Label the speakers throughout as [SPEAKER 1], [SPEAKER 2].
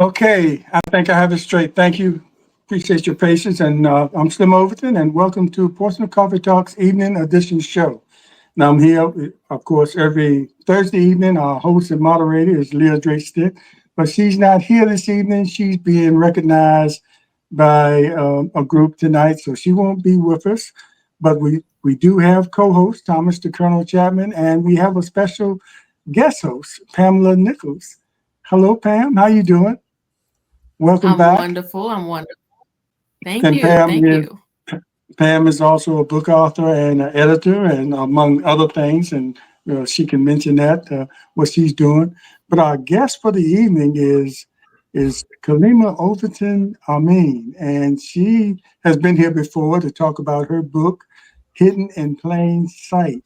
[SPEAKER 1] Okay, I think I have it straight. Thank you. Appreciate your patience. And I'm Slim Overton, and welcome to Portsmouth Coffee Talks Evening Edition Show. Now, I'm here, of course, every Thursday evening. Our host and moderator is Leah Drake Stick, but she's not here this evening. She's being recognized by a group tonight, so she won't be with us. But we do have co-host Thomas the Colonel Chapman, and we have a special guest host, Pamela Nichols. Hello, Pam. How you doing? Welcome
[SPEAKER 2] I'm
[SPEAKER 1] back.
[SPEAKER 2] wonderful. I'm wonderful. Thank
[SPEAKER 1] And
[SPEAKER 2] you. Thank you.
[SPEAKER 1] Pam is also a book author and an editor, and among other things. And she can mention that what she's doing. But our guest for the evening is Kalima Overton Amin, and she has been here before to talk about her book, Hidden in Plain Sight.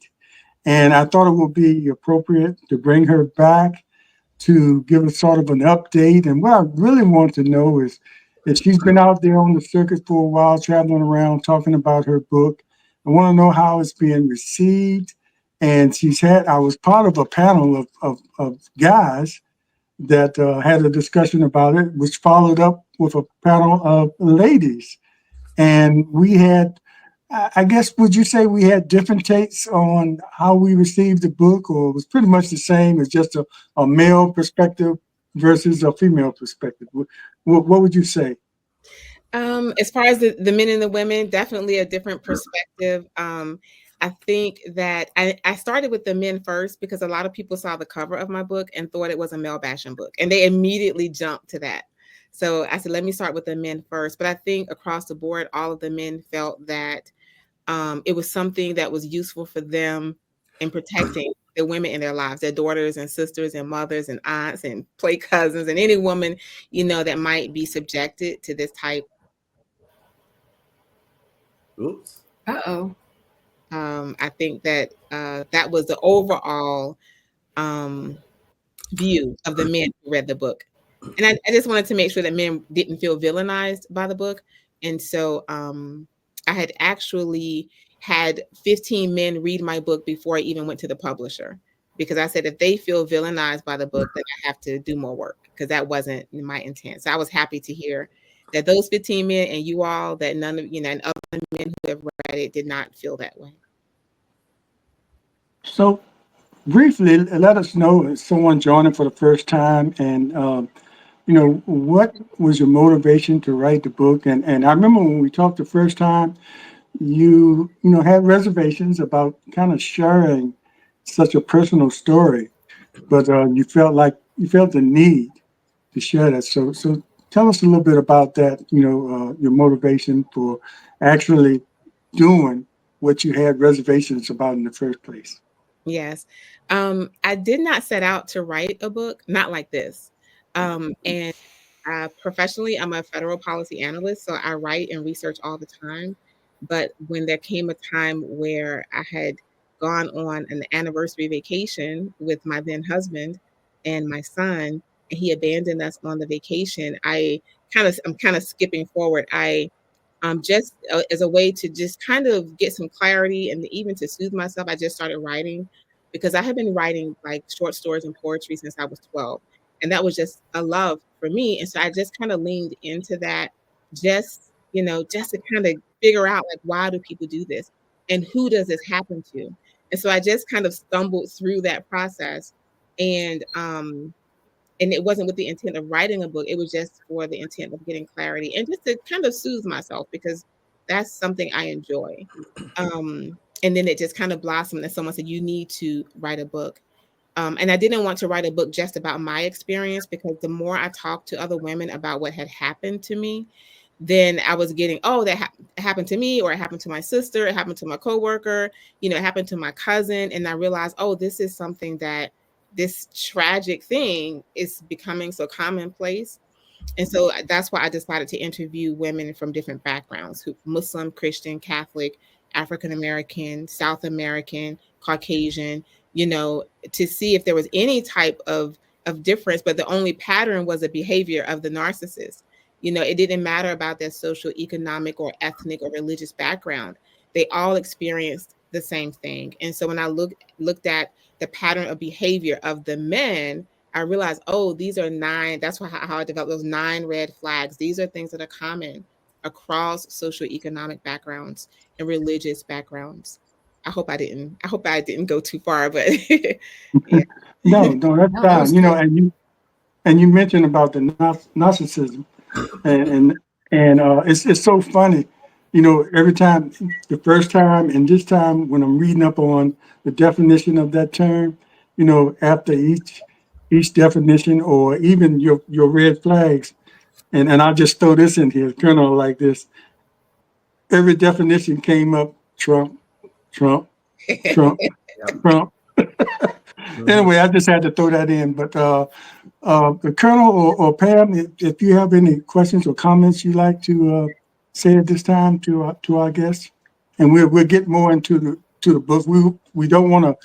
[SPEAKER 1] And I thought it would be appropriate to bring her back to give us sort of an update. And what I really want to know is if she's been out there on the circuit for a while, traveling around, talking about her book. I want to know how it's being received. And I was part of a panel of guys that had a discussion about it, which followed up with a panel of ladies. And we had I guess, would you say we had different takes on how we received the book, or it was pretty much the same as just a male perspective versus a female perspective? What would you say?
[SPEAKER 3] As far as the men and the women, definitely a different perspective. I think that I started with the men first because a lot of people saw the cover of my book and thought it was a male bashing book, and they immediately jumped to that. So I said, let me start with the men first. But I think across the board, all of the men felt that it was something that was useful for them in protecting the women in their lives, their daughters and sisters and mothers and aunts and play cousins and any woman, that might be subjected to this type.
[SPEAKER 4] Oops.
[SPEAKER 2] Uh-oh.
[SPEAKER 3] I think that that was the overall view of the men who read the book. And I just wanted to make sure that men didn't feel villainized by the book. And so I had actually had 15 men read my book before I even went to the publisher, because I said, if they feel villainized by the book, then I have to do more work, because that wasn't my intent. So I was happy to hear that those 15 men and you all, that none of, and other men who have read it did not feel that way.
[SPEAKER 1] So, briefly, let us know if someone joining for the first time, and what was your motivation to write the book? And I remember when we talked the first time, you had reservations about kind of sharing such a personal story, but you felt the need to share that. So tell us a little bit about that. Your motivation for actually doing what you had reservations about in the first place.
[SPEAKER 3] Yes. I did not set out to write a book, not like this. And professionally, I'm a federal policy analyst, so I write and research all the time. But when there came a time where I had gone on an anniversary vacation with my then husband and my son, and he abandoned us on the vacation, I'm kind of skipping forward. Just as a way to just kind of get some clarity and even to soothe myself, I just started writing, because I had been writing like short stories and poetry since I was 12. And that was just a love for me. And so I just kind of leaned into that, just to kind of figure out, like, why do people do this? And who does this happen to? And so I just kind of stumbled through that process. And it wasn't with the intent of writing a book. It was just for the intent of getting clarity and just to kind of soothe myself, because that's something I enjoy. And then it just kind of blossomed, and someone said, you need to write a book. And I didn't want to write a book just about my experience, because the more I talked to other women about what had happened to me, then I was getting, oh, that happened to me, or it happened to my sister, it happened to my coworker, it happened to my cousin. And I realized, oh, this is something that this tragic thing is becoming so commonplace. And so that's why I decided to interview women from different backgrounds, Muslim, Christian, Catholic, African American, South American, Caucasian, to see if there was any type of difference. But the only pattern was the behavior of the narcissist. It didn't matter about their social, economic, or ethnic or religious background. They all experienced the same thing. And so when I looked at the pattern of behavior of the men, I realized, oh, these are 9. That's how I developed those 9 red flags. These are things that are common across socioeconomic backgrounds and religious backgrounds. I hope I didn't go too far, but yeah.
[SPEAKER 1] No, no, that's
[SPEAKER 2] No, that was
[SPEAKER 1] fine. You know,
[SPEAKER 2] good.
[SPEAKER 1] and you mentioned about the narcissism, and it's so funny. You know, every time, the first time and this time when I'm reading up on the definition of that term, you know, after each definition or even your red flags, and I'll just throw this in here, kind of like this. Every definition came up: Trump, Trump, Trump,
[SPEAKER 4] Yep.
[SPEAKER 1] Trump.
[SPEAKER 4] Mhm.
[SPEAKER 1] Anyway, I just had to throw that in. But the Colonel or Pam, if you have any questions or comments you'd like to say at this time to our guests, and we'll get more into the book. We don't want to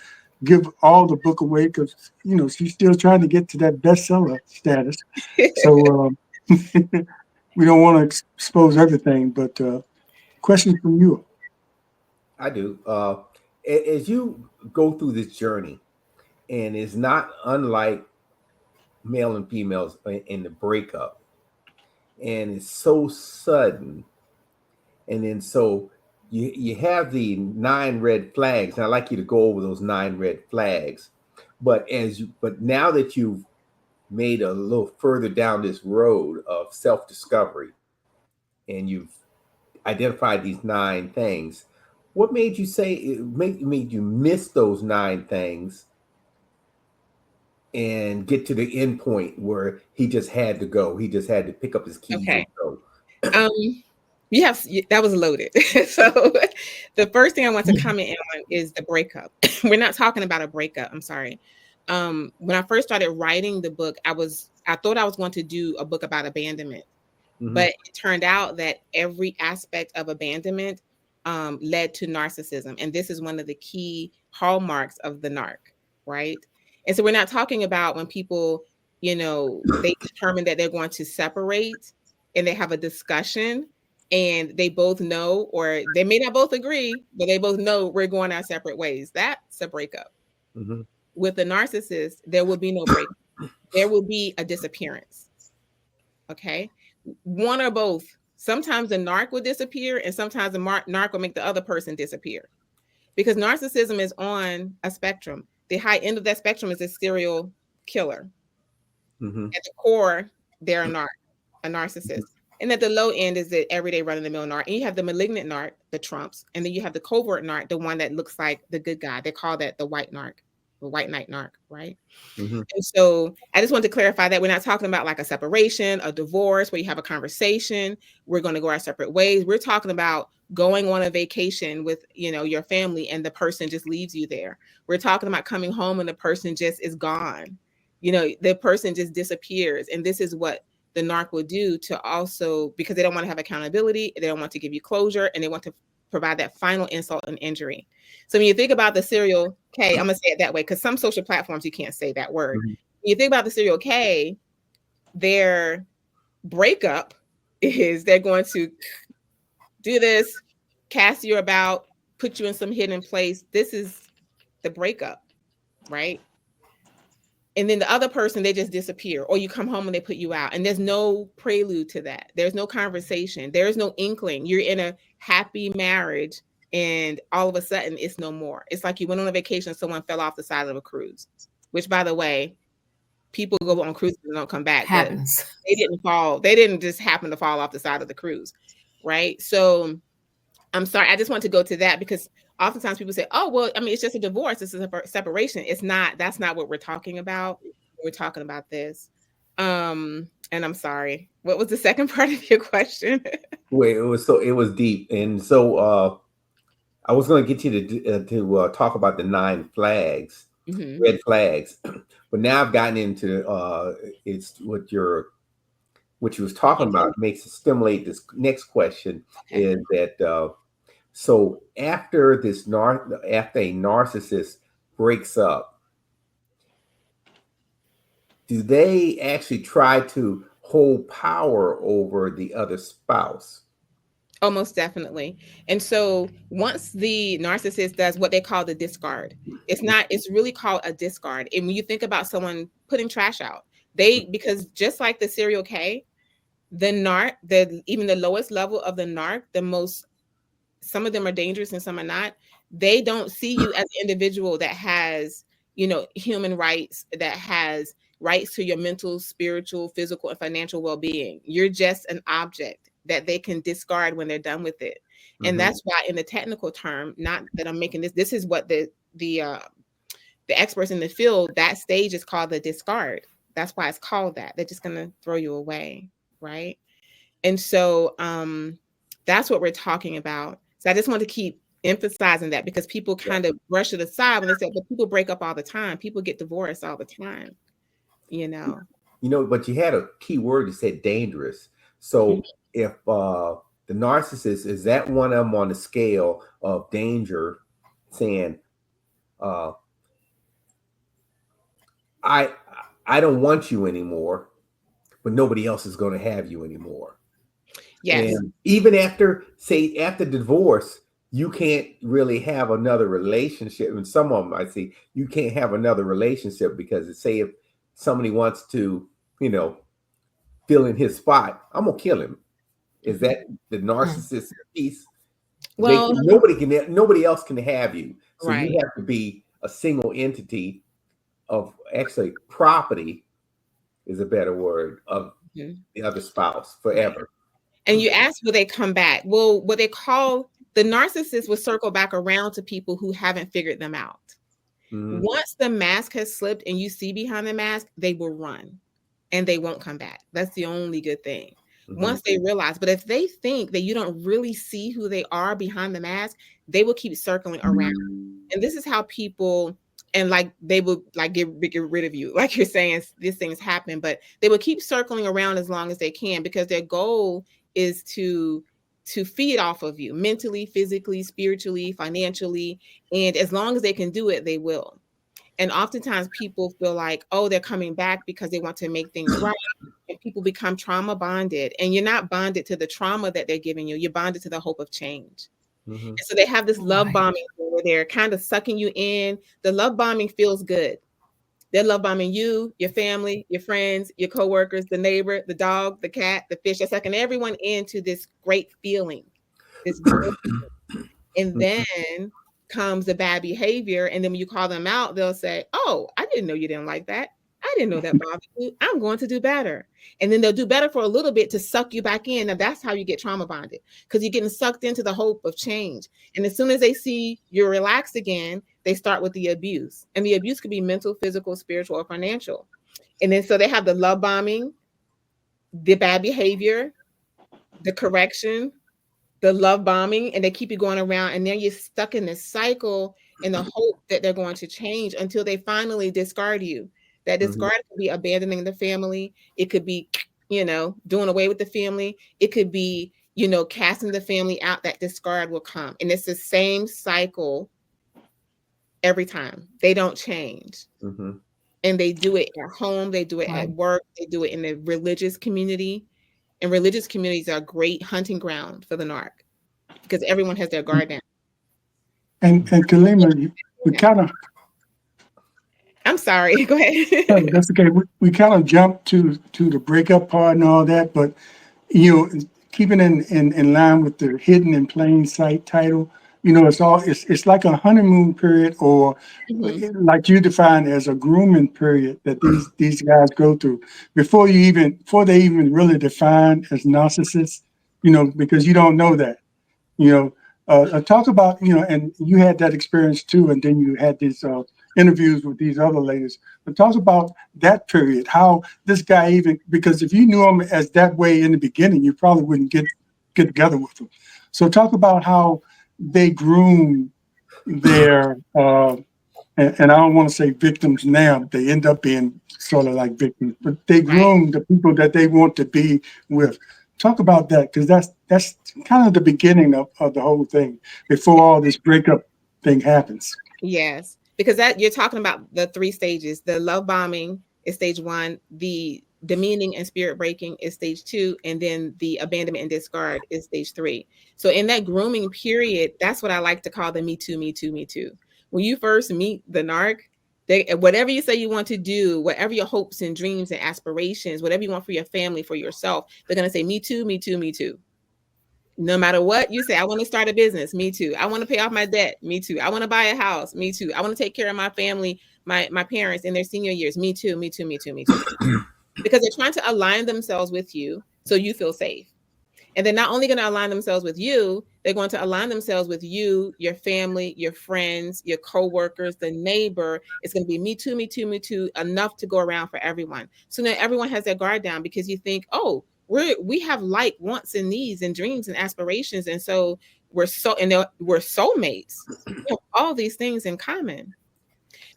[SPEAKER 1] give all the book away because you know she's still trying to get to that bestseller status. So we don't want to expose everything. But questions from you.
[SPEAKER 4] I do. As you go through this journey, and it's not unlike male and females in the breakup, and it's so sudden, and then so you have the 9 red flags, and I'd like you to go over those 9 red flags. But now that you've made a little further down this road of self-discovery, and you've identified these 9 things, what made you say made you miss those 9 things and get to the end point where he just had to go? He just had to pick up his keys
[SPEAKER 3] Okay.
[SPEAKER 4] and go.
[SPEAKER 3] That was loaded. So the first thing I want to comment on is the breakup. We're not talking about a breakup. I'm sorry. When I first started writing the book, I thought I was going to do a book about abandonment, but it turned out that every aspect of abandonment led to narcissism. And this is one of the key hallmarks of the narc, right? And so we're not talking about when people, you know, they determine that they're going to separate and they have a discussion and they both know, or they may not both agree, but they both know we're going our separate ways. That's a breakup. With the narcissist, there will be no breakup. There will be a disappearance. Okay. One or both. Sometimes the narc will disappear, and sometimes the narc will make the other person disappear. Because narcissism is on a spectrum. The high end of that spectrum is a serial killer. At the core, they're a narcissist. And at the low end is the everyday run-of-the-mill narc. And you have the malignant narc, the Trumps, and then you have the covert narc, the one that looks like the good guy. They call that the white narc, the white knight narc, right? And so I just want to clarify that we're not talking about like a separation, a divorce, where you have a conversation, we're going to go our separate ways. We're talking about going on a vacation with, you know, your family and the person just leaves you there. We're talking about coming home and the person just is gone. You know, the person just disappears. And this is what the narc will do to also, because they don't want to have accountability, they don't want to give you closure, and they want to provide that final insult and injury. So when you think about the serial K, I'm going to say it that way because some social platforms you can't say that word. When you think about the serial K, their breakup is they're going to do this, cast you about, put you in some hidden place. This is the breakup, right? And then the other person, they just disappear, or you come home and they put you out. And there's no prelude to that. There's no conversation. There's no inkling. You're in a happy marriage and all of a sudden it's no more. It's like you went on a vacation, someone fell off the side of a cruise, which by the way, people go on cruises and don't come back.
[SPEAKER 2] Happens.
[SPEAKER 3] They didn't fall. They didn't just happen to fall off the side of the cruise, right? So I'm sorry. I just want to go to that because oftentimes people say, oh, well, I mean, it's just a divorce. It's a separation. It's not. That's not what we're talking about. We're talking about this. And I'm sorry. What was the second part of your question?
[SPEAKER 4] Wait, it was deep. And so I was going to get you to talk about the 9 flags, red flags. But now I've gotten into it's what you was talking about makes it stimulate this next question is that so after a narcissist breaks up, do they actually try to hold power over the other spouse?
[SPEAKER 3] Oh, most definitely. And so once the narcissist does what they call the discard, it's really called a discard. And when you think about someone putting trash out. Because just like the serial K, the narc, even the lowest level of the narc, some of them are dangerous and some are not. They don't see you as an individual that has, human rights, that has rights to your mental, spiritual, physical, and financial well-being. You're just an object that they can discard when they're done with it. And that's why, in the technical term, not that I'm making this is what the experts in the field, that stage is called the discard. That's why it's called that. They're just going to throw you away, right? And so that's what we're talking about. So I just want to keep emphasizing that, because people kind of brush it aside when they say, but people break up all the time. People get divorced all the time,
[SPEAKER 4] But you had a key word, you said dangerous. So if the narcissist, is that one of them on the scale of danger, saying, I don't want you anymore, but nobody else is going to have you anymore.
[SPEAKER 3] Yes.
[SPEAKER 4] And even after divorce, you can't really have another relationship. And some of them I see, you can't have another relationship because, say, if somebody wants to, fill in his spot, I'm gonna kill him. Is that the narcissist piece?
[SPEAKER 3] Well,
[SPEAKER 4] nobody else can have you. So
[SPEAKER 3] right.
[SPEAKER 4] You have to be a single entity of, actually, property is a better word, of the other spouse forever.
[SPEAKER 3] And you ask, will they come back? Well, what they call the narcissist will circle back around to people who haven't figured them out. Once the mask has slipped and you see behind the mask, they will run and they won't come back. That's the only good thing. Once they realize, but if they think that you don't really see who they are behind the mask, they will keep circling around. And this is how people, and like they will like get rid of you. Like you're saying, these things happen, but they will keep circling around as long as they can, because their goal is to feed off of you mentally, physically, spiritually, financially. And as long as they can do it, they will. And oftentimes people feel like, oh, they're coming back because they want to make things right. And people become trauma bonded. And you're not bonded to the trauma that they're giving you. You're bonded to the hope of change. And so they have this love bombing where they're kind of sucking you in. The love bombing feels good. They're love bombing you, your family, your friends, your coworkers, the neighbor, the dog, the cat, the fish. They're sucking everyone into this great feeling. And then comes the bad behavior. And then when you call them out, they'll say, oh, I didn't know you didn't like that. I didn't know that bothered you. I'm going to do better. And then they'll do better for a little bit to suck you back in. Now that's how you get trauma bonded, because you're getting sucked into the hope of change. And as soon as they see you're relaxed again, they start with the abuse. And the abuse could be mental, physical, spiritual, or financial. And then so they have the love bombing, the bad behavior, the correction, the love bombing, and they keep you going around. And then you're stuck in this cycle in the hope that they're going to change until they finally discard you. That discard could be abandoning the family. It could be, doing away with the family. It could be, casting the family out. That discard will come. And it's the same cycle every time. They don't change. And they do it at home. They do it at work. They do it in the religious community. And religious communities are a great hunting ground for the narc, because everyone has their guard down.
[SPEAKER 1] And Kalima, we kind of,
[SPEAKER 3] I'm sorry, go ahead.
[SPEAKER 1] that's okay. We kind of jumped to the breakup part and all that, but keeping in line with the hidden in plain sight title, it's like a honeymoon period, or like you define as a grooming period that these guys go through before they even really define as narcissists, because you don't know that, talk about, and you had that experience too, and then you had these interviews with these other ladies, but talk about that period, how this guy because if you knew him as that way in the beginning, you probably wouldn't get together with him. So talk about how they groom their, and I don't want to say victims now, they end up being sort of like victims, but they groom the people that they want to be with. Talk about that, because that's kind of the beginning of the whole thing before all this breakup thing happens.
[SPEAKER 3] Yes, because that you're talking about the 3 stages. The love bombing is stage 1. The demeaning and spirit breaking is stage 2. And then the abandonment and discard is stage 3. So in that grooming period, that's what I like to call the me too, me too, me too. When you first meet the narc, Whatever you say you want to do, whatever your hopes and dreams and aspirations, whatever you want for your family, for yourself, they're going to say, me too, me too, me too. No matter what you say, I want to start a business. Me too. I want to pay off my debt. Me too. I want to buy a house. Me too. I want to take care of my family, my parents in their senior years. Me too, me too, me too, me too. Because they're trying to align themselves with you so you feel safe. And they're not only going to align themselves with you, they're going to align themselves with you, your family, your friends, your coworkers, the neighbor. It's going to be me too, me too, me too, enough to go around for everyone. So now everyone has their guard down because you think, oh, we have like wants and needs and dreams and aspirations. And so we're soulmates. We have all these things in common.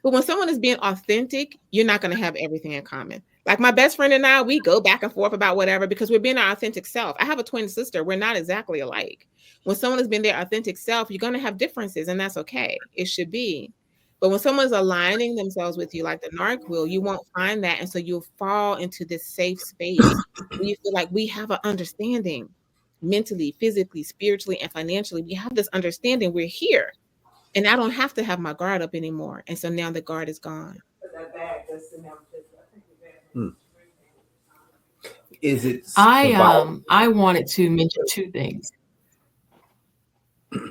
[SPEAKER 3] But when someone is being authentic, you're not going to have everything in common. Like my best friend and I, we go back and forth about whatever because we're being our authentic self. I have a twin sister. We're not exactly alike. When someone has been their authentic self, you're going to have differences, and that's okay. It should be. But when someone's aligning themselves with you like the narc will, you won't find that. And so you'll fall into this safe space where you feel like we have an understanding mentally, physically, spiritually, and financially. We have this understanding. We're here. And I don't have to have my guard up anymore. And so now the guard is gone.
[SPEAKER 4] Is it?
[SPEAKER 2] I wanted to mention two things.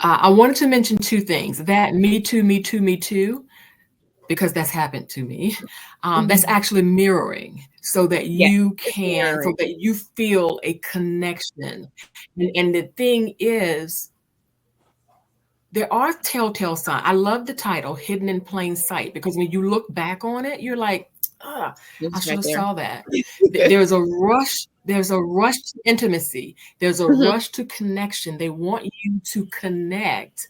[SPEAKER 2] I wanted to mention two things. That me too, me too, me too, because that's happened to me. That's actually mirroring, so that you can, so that you feel a connection. And the thing is, there are telltale signs. I love the title, Hidden in Plain Sight, because when you look back on it, you're like, I should have saw that. There's a rush to intimacy. There's a rush to connection. They want you to connect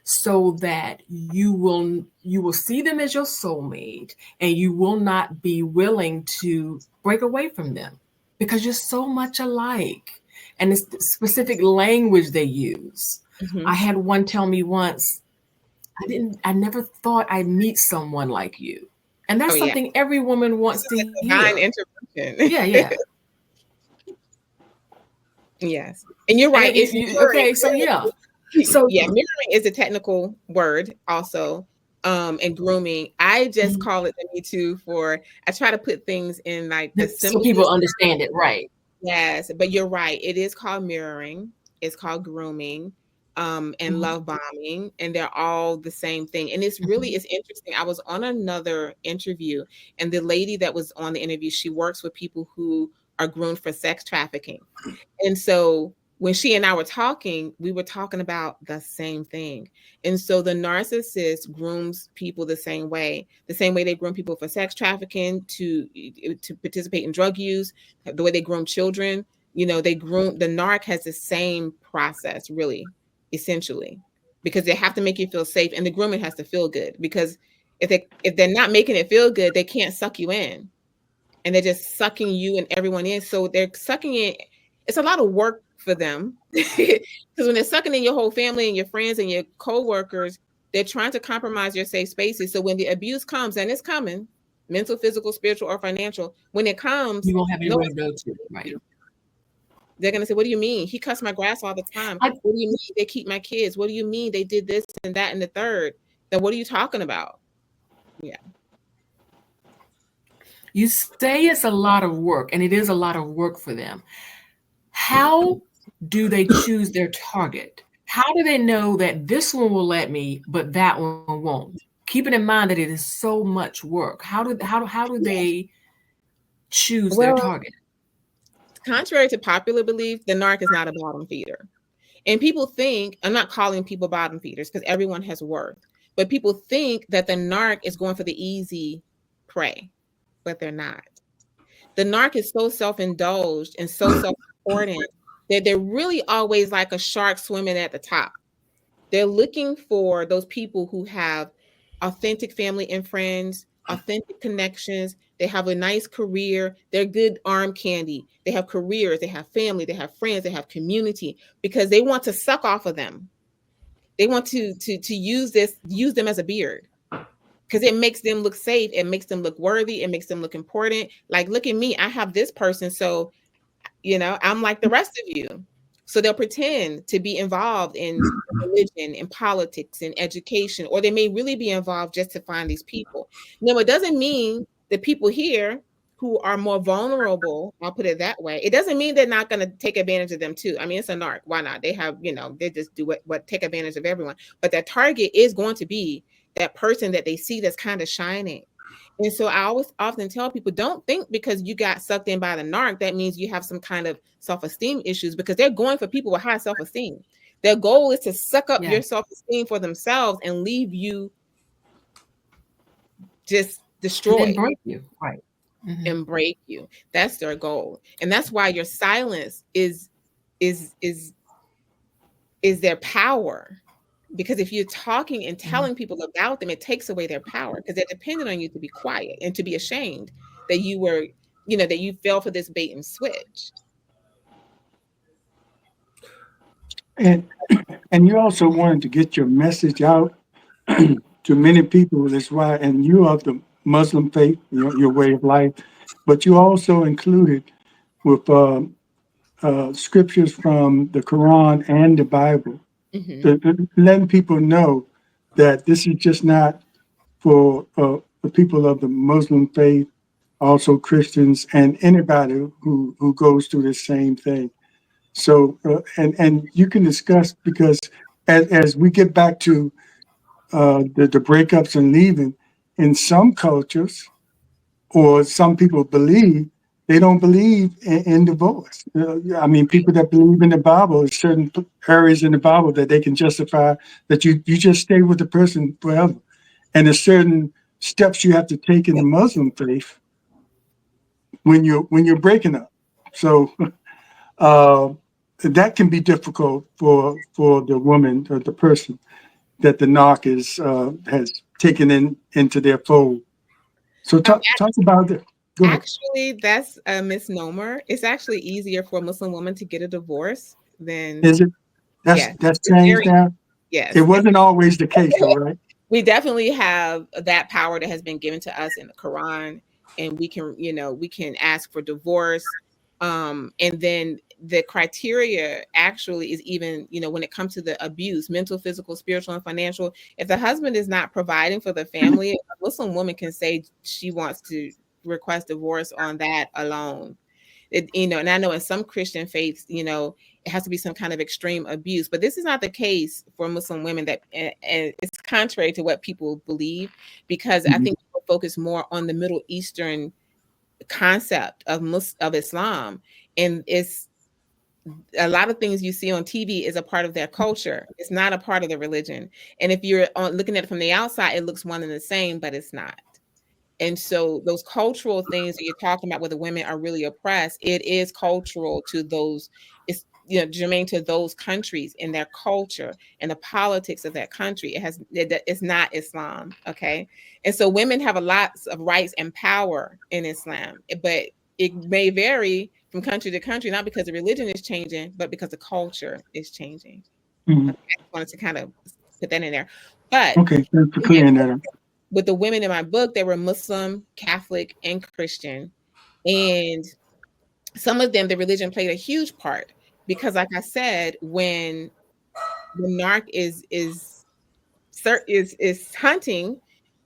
[SPEAKER 2] so that you will see them as your soulmate, and you will not be willing to break away from them because you're so much alike. And it's the specific language they use. I had one tell me once, I never thought I'd meet someone like you. And that's something every woman wants to hear.
[SPEAKER 3] Intervention.
[SPEAKER 2] Yeah.
[SPEAKER 3] Yes. And you're right. Mirroring is a technical word also. And grooming. I just call it the Me Too I try to put things in like the
[SPEAKER 2] so people understand it, right?
[SPEAKER 3] Yes, but you're right. It is called mirroring. It's called grooming. And love bombing, and they're all the same thing. And it's interesting. I was on another interview, and the lady that was on the interview, she works with people who are groomed for sex trafficking. And so when she and I were talking, we were talking about the same thing. And so the narcissist grooms people the same way they groom people for sex trafficking, to participate in drug use, the way they groom children. The narc has the same process, really. Essentially, because they have to make you feel safe, and the grooming has to feel good, because if they're not making it feel good, they can't suck you in, and they're just sucking you and everyone in. So they're sucking in. It's a lot of work for them because when they're sucking in your whole family and your friends and your co-workers, they're trying to compromise your safe spaces. So when the abuse comes, and it's coming, mental, physical, spiritual, or financial, when it comes,
[SPEAKER 2] you won't have anywhere to go to, right?
[SPEAKER 3] They're going to say, what do you mean? He cuts my grass all the time. What do you mean they keep my kids? What do you mean they did this and that and the third? Then what are you talking about? Yeah.
[SPEAKER 2] You say it's a lot of work, and it is a lot of work for them. How do they choose their target? How do they know that this one will let me, but that one won't? Keeping in mind that it is so much work. How do they choose their target?
[SPEAKER 3] Contrary to popular belief, the narc is not a bottom feeder. And people think, I'm not calling people bottom feeders because everyone has worth, but people think that the narc is going for the easy prey, but they're not. The narc is so self-indulged and so self-important that they're really always like a shark swimming at the top. They're looking for those people who have authentic family and friends, authentic connections. They have a nice career. They're good arm candy. They have careers. They have family. They have friends. They have community, because they want to suck off of them. They want to use them as a beard, because it makes them look safe. It makes them look worthy. It makes them look important. Like, look at me. I have this person. So, I'm like the rest of you. So they'll pretend to be involved in religion, in politics, in education, or they may really be involved just to find these people. Now, it doesn't mean the people here who are more vulnerable, I'll put it that way, it doesn't mean they're not going to take advantage of them too. I mean, it's a narc. Why not? They have, they just do what take advantage of everyone. But their target is going to be that person that they see that's kind of shining. And so I always often tell people, don't think because you got sucked in by the narc, that means you have some kind of self-esteem issues, because they're going for people with high self-esteem. Their goal is to suck up your self-esteem for themselves and leave you just destroyed.
[SPEAKER 2] And break you, right.
[SPEAKER 3] Mm-hmm. And break you. That's their goal. And that's why your silence is their power. Because if you're talking and telling people about them, it takes away their power, because they're dependent on you to be quiet and to be ashamed that you were, that you fell for this bait and switch.
[SPEAKER 1] And you also wanted to get your message out to many people. That's why, and you are the Muslim faith, your way of life, but you also included with scriptures from the Quran and the Bible, letting people know that this is just not for the people of the Muslim faith, also Christians and anybody who goes through the same thing. So, and you can discuss, because as we get back to the breakups and leaving, in some cultures, or some people they don't believe in divorce. I mean, people that believe in the Bible, there's certain areas in the Bible that they can justify that you just stay with the person forever. And there's certain steps you have to take in the Muslim faith when you're breaking up. So that can be difficult for the woman or the person that the narc has taken into their fold. So talk about it.
[SPEAKER 3] Actually, that's a misnomer. It's actually easier for a Muslim woman to get a divorce than.
[SPEAKER 1] Is it? That's changed now?
[SPEAKER 3] Yes.
[SPEAKER 1] It wasn't always the case, though, right?
[SPEAKER 3] We definitely have that power that has been given to us in the Quran, and we can ask for divorce. And then the criteria actually is even, when it comes to the abuse, mental, physical, spiritual, and financial, if the husband is not providing for the family, a Muslim woman can say she wants to request divorce on that alone. And I know in some Christian faiths, it has to be some kind of extreme abuse, but this is not the case for Muslim women. That it's contrary to what people believe, because I think people focus more on the Middle Eastern concept of Islam, and it's a lot of things you see on TV is a part of their culture. It's not a part of the religion. And if you're looking at it from the outside, it looks one and the same, but it's not. And so those cultural things that you're talking about where the women are really oppressed, it is cultural to those, it's germane to those countries and their culture and the politics of that country. It's not Islam, okay? And so women have a lot of rights and power in Islam, but it may vary from country to country, not because the religion is changing, but because the culture is changing. Okay, I just wanted to kind of put that in there. But
[SPEAKER 1] okay, thanks for clearing that up.
[SPEAKER 3] With the women in my book, they were Muslim, Catholic, and Christian. And some of them, the religion played a huge part, because like I said, when the narc is hunting,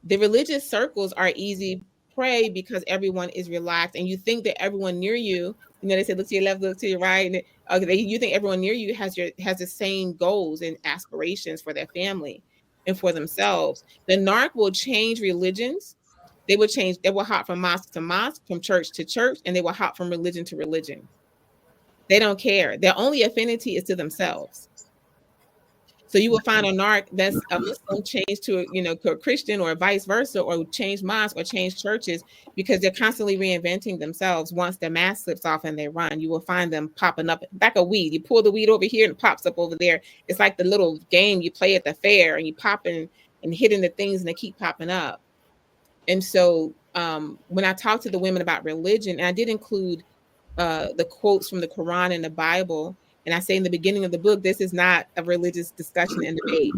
[SPEAKER 3] the religious circles are easy prey, because everyone is relaxed, and you think that everyone near you, they say, look to your left, look to your right, and you think everyone near you has the same goals and aspirations for their family and for themselves. The narc will change religions. They will hop from mosque to mosque, from church to church, and they will hop from religion to religion. They don't care. Their only affinity is to themselves. So you will find a narc that's a Muslim change to a Christian, or vice versa, or change mosques or change churches, because they're constantly reinventing themselves. Once the mask slips off and they run, you will find them popping up like a weed. You pull the weed over here and it pops up over there. It's like the little game you play at the fair, and you popping and hitting the things and they keep popping up. And so when I talk to the women about religion, and I did include the quotes from the Quran and the Bible, and I say in the beginning of the book, this is not a religious discussion and debate.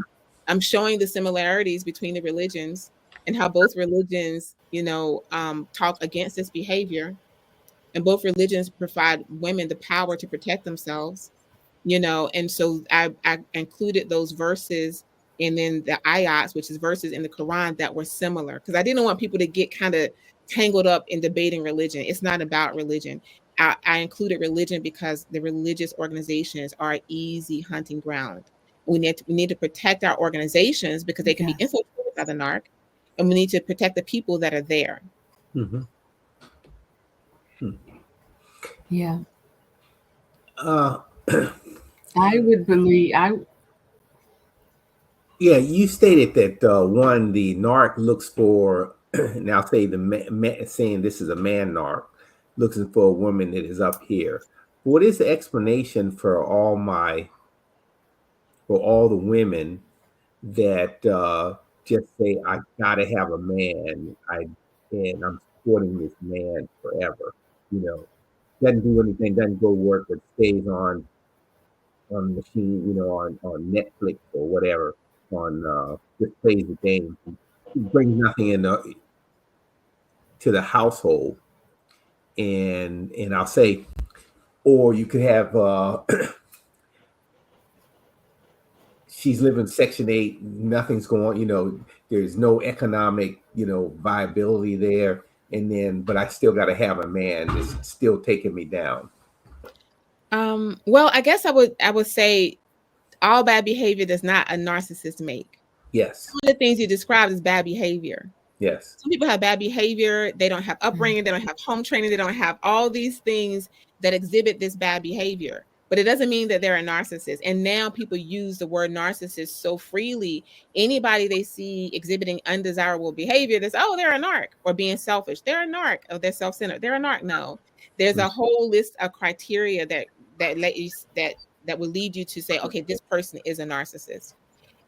[SPEAKER 3] I'm showing the similarities between the religions and how both religions, talk against this behavior, and both religions provide women the power to protect themselves. And so I included those verses and then the ayats, which is verses in the Quran that were similar, because I didn't want people to get kind of tangled up in debating religion. It's not about religion. I included religion because the religious organizations are an easy hunting ground. We need to protect our organizations because they can be infiltrated by the narc, and we need to protect the people that are there.
[SPEAKER 4] Mm-hmm.
[SPEAKER 2] Yeah. I would believe
[SPEAKER 4] Yeah, you stated that the narc looks for, now say saying this is a man narc, looking for a woman that is up here. What is the explanation for all the women that just say, I gotta have a man, and I'm supporting this man forever, doesn't do anything, doesn't go work, but stays on the machine, on Netflix or whatever, just plays the game. He brings nothing to the household. And I'll say, or you could have she's living Section 8, nothing's going, there's no economic, viability there. And then, but I still got to have a man that's still taking me down.
[SPEAKER 3] Well, I guess I would say all bad behavior does not a narcissist make.
[SPEAKER 4] Yes.
[SPEAKER 3] Some of the things you described is bad behavior.
[SPEAKER 4] Yes.
[SPEAKER 3] Some people have bad behavior. They don't have upbringing. They don't have home training. They don't have all these things that exhibit this bad behavior. But it doesn't mean that they're a narcissist. And now people use the word narcissist so freely. Anybody they see exhibiting undesirable behavior, that's, oh, they're a narc, or being selfish. They're a narc. Oh, they're self-centered. They're a narc. No, there's a whole list of criteria that would lead you to say, okay, this person is a narcissist.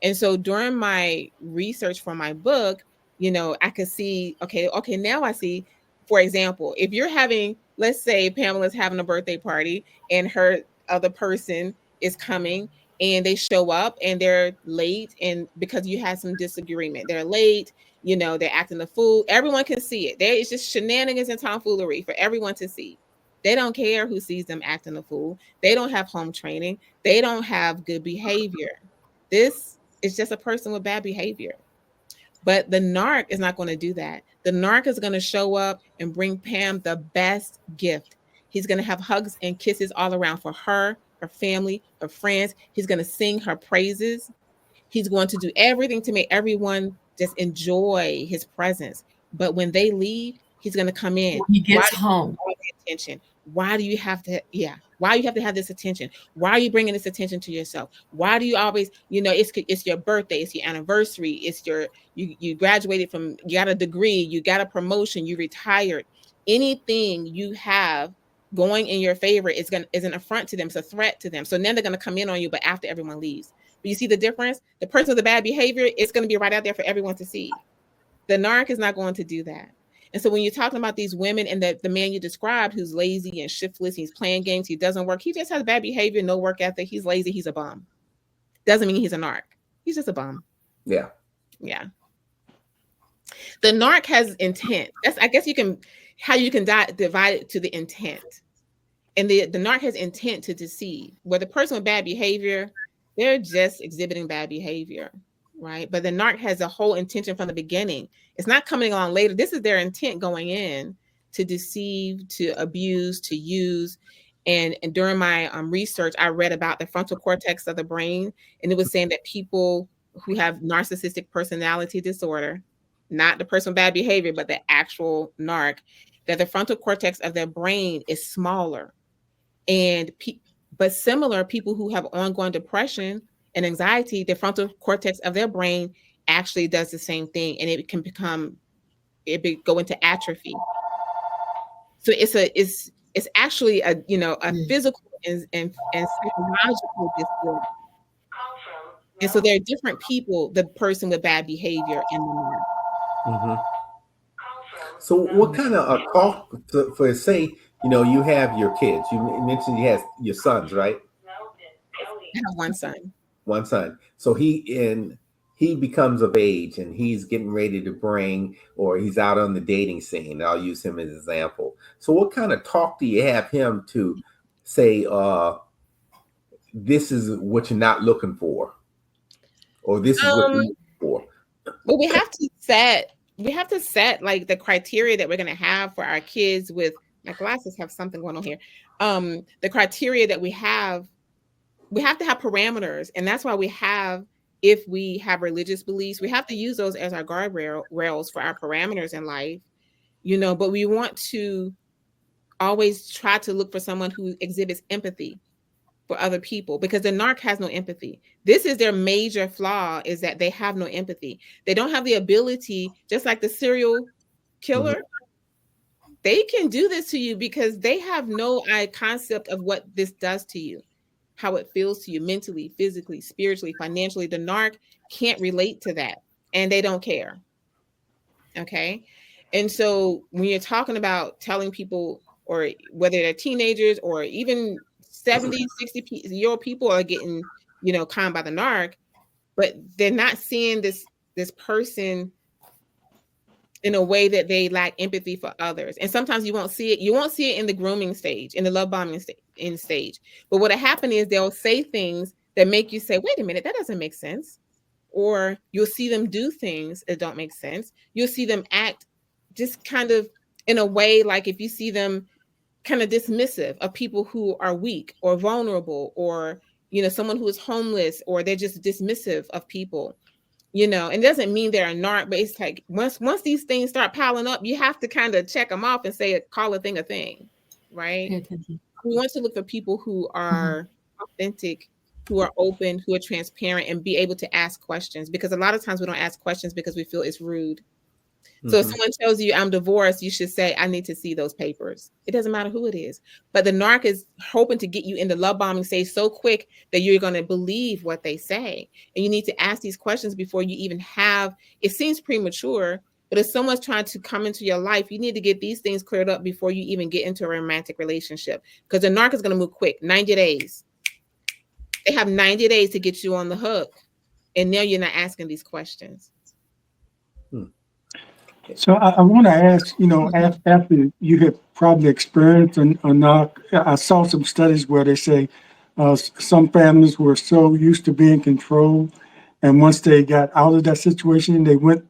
[SPEAKER 3] And so during my research for my book, I could see, okay, now I see, for example, if you're having, let's say Pamela's having a birthday party and her other person is coming and they show up and they're late, and because you had some disagreement, they're late, they're acting the fool. Everyone can see it. It's just shenanigans and tomfoolery for everyone to see. They don't care who sees them acting the fool. They don't have home training. They don't have good behavior. This is just a person with bad behavior. But the narc is not going to do that. The narc is going to show up and bring Pam the best gift. He's going to have hugs and kisses all around for her family, her friends. He's going to sing her praises. He's going to do everything to make everyone just enjoy his presence. But when they leave, he's going to come in.
[SPEAKER 2] When he gets home.
[SPEAKER 3] All the attention. Why do you have to? Yeah. Why do you have to have this attention? Why are you bringing this attention to yourself? Why do you always, it's your birthday, it's your anniversary, it's you graduated from, you got a degree, you got a promotion, you retired. Anything you have going in your favor is an affront to them. It's a threat to them. So then they're going to come in on you, but after everyone leaves. But you see the difference? The person with the bad behavior, it's going to be right out there for everyone to see. The narc is not going to do that. And so when you're talking about these women and the man you described who's lazy and shiftless, he's playing games, he doesn't work, he just has bad behavior, no work ethic, he's lazy, he's a bum. Doesn't mean he's a narc. He's just a bum.
[SPEAKER 4] Yeah.
[SPEAKER 3] Yeah. The narc has intent. That's, I guess, how you can divide it to the intent. And the narc has intent to deceive. Where the person with bad behavior, they're just exhibiting bad behavior. Right. But the narc has a whole intention from the beginning. It's not coming along later. This is their intent going in, to deceive, to abuse, to use. And during my research, I read about the frontal cortex of the brain. And it was saying that people who have narcissistic personality disorder, not the person with bad behavior, but the actual narc, that the frontal cortex of their brain is smaller. But similar, people who have ongoing depression and anxiety, the frontal cortex of their brain actually does the same thing, and it can go into atrophy. So it's actually a physical and psychological disorder. And so there are different people, the person with bad behavior and the narc.
[SPEAKER 4] Mm-hmm. So what kind of talk for say, you have your kids, you mentioned you have your sons, right?
[SPEAKER 3] I have one son.
[SPEAKER 4] One son. So he becomes of age and he's getting ready to or he's out on the dating scene. I'll use him as an example. So what kind of talk do you have him to say, this is what you're not looking for, or this is what you're looking for?
[SPEAKER 3] Well, we have to set like the criteria that we're going to have for our kids. With my glasses have something going on here. The criteria that we have to have parameters, and that's why if we have religious beliefs, we have to use those as our rails for our parameters in life, but we want to always try to look for someone who exhibits empathy for other people, because the narc has no empathy. This is their major flaw, is that they have no empathy. They don't have the ability, just like the serial killer. Mm-hmm. They can do this to you because they have no concept of what this does to you, how it feels to you mentally, physically, spiritually, financially. The narc can't relate to that, and they don't care. Okay. And so when you're talking about telling people, or whether they're teenagers or even 70, 60-year-old people are getting, conned by the narc, but they're not seeing this person in a way that they lack empathy for others. And sometimes you won't see it. You won't see it in the grooming stage, in the love bombing stage. But what'll happen is they'll say things that make you say, wait a minute, that doesn't make sense. Or you'll see them do things that don't make sense. You'll see them act just kind of in a way, like if you see them kind of dismissive of people who are weak or vulnerable, or, someone who is homeless, or they're just dismissive of people, and it doesn't mean they're a narc, but it's like once these things start piling up, you have to kind of check them off and say, call a thing, right? We want to look for people who are authentic, who are open, who are transparent, and be able to ask questions, because a lot of times we don't ask questions because we feel it's rude. So if someone tells you I'm divorced, you should say, I need to see those papers. It doesn't matter who it is. But the narc is hoping to get you in the love bombing stage so quick that you're going to believe what they say. And you need to ask these questions before you even have, it seems premature, but if someone's trying to come into your life, you need to get these things cleared up before you even get into a romantic relationship. Because the narc is going to move quick, 90 days. They have 90 days to get you on the hook. And now you're not asking these questions.
[SPEAKER 1] So I want to ask, after you have probably experienced a knock, I saw some studies where they say some families were so used to being controlled, and once they got out of that situation, they went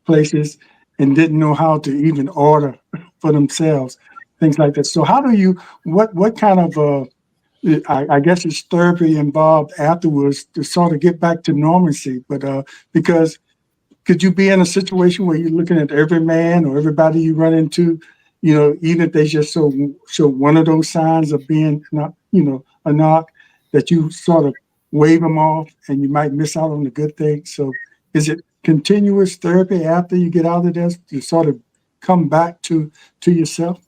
[SPEAKER 1] places and didn't know how to even order for themselves, things like that. So how do you, what kind of, I guess it's therapy involved afterwards to sort of get back to normalcy, but because could you be in a situation where you're looking at every man or everybody you run into, even if they just show one of those signs of being not, a knock, that you sort of wave them off and you might miss out on the good things? So is it continuous therapy after you get out of this to sort of come back to yourself?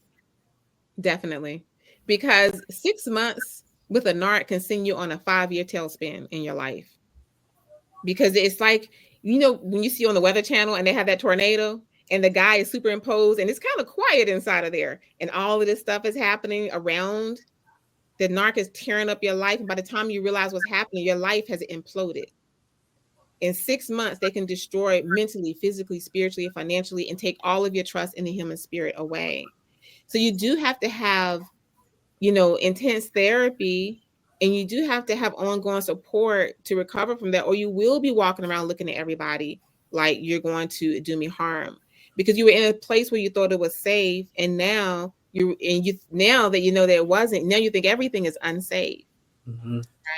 [SPEAKER 3] Definitely. Because 6 months with a narc can send you on a 5-year tailspin in your life. Because it's like, when you see on the Weather Channel and they have that tornado and the guy is superimposed and it's kind of quiet inside of there, and all of this stuff is happening around, the narc is tearing up your life. And by the time you realize what's happening, your life has imploded. In 6 months, they can destroy mentally, physically, spiritually, and financially, and take all of your trust in the human spirit away. So you do have to have, intense therapy. And you do have to have ongoing support to recover from that, or you will be walking around looking at everybody like you're going to do me harm, because you were in a place where you thought it was safe, and now now that you know that it wasn't, now you think everything is unsafe,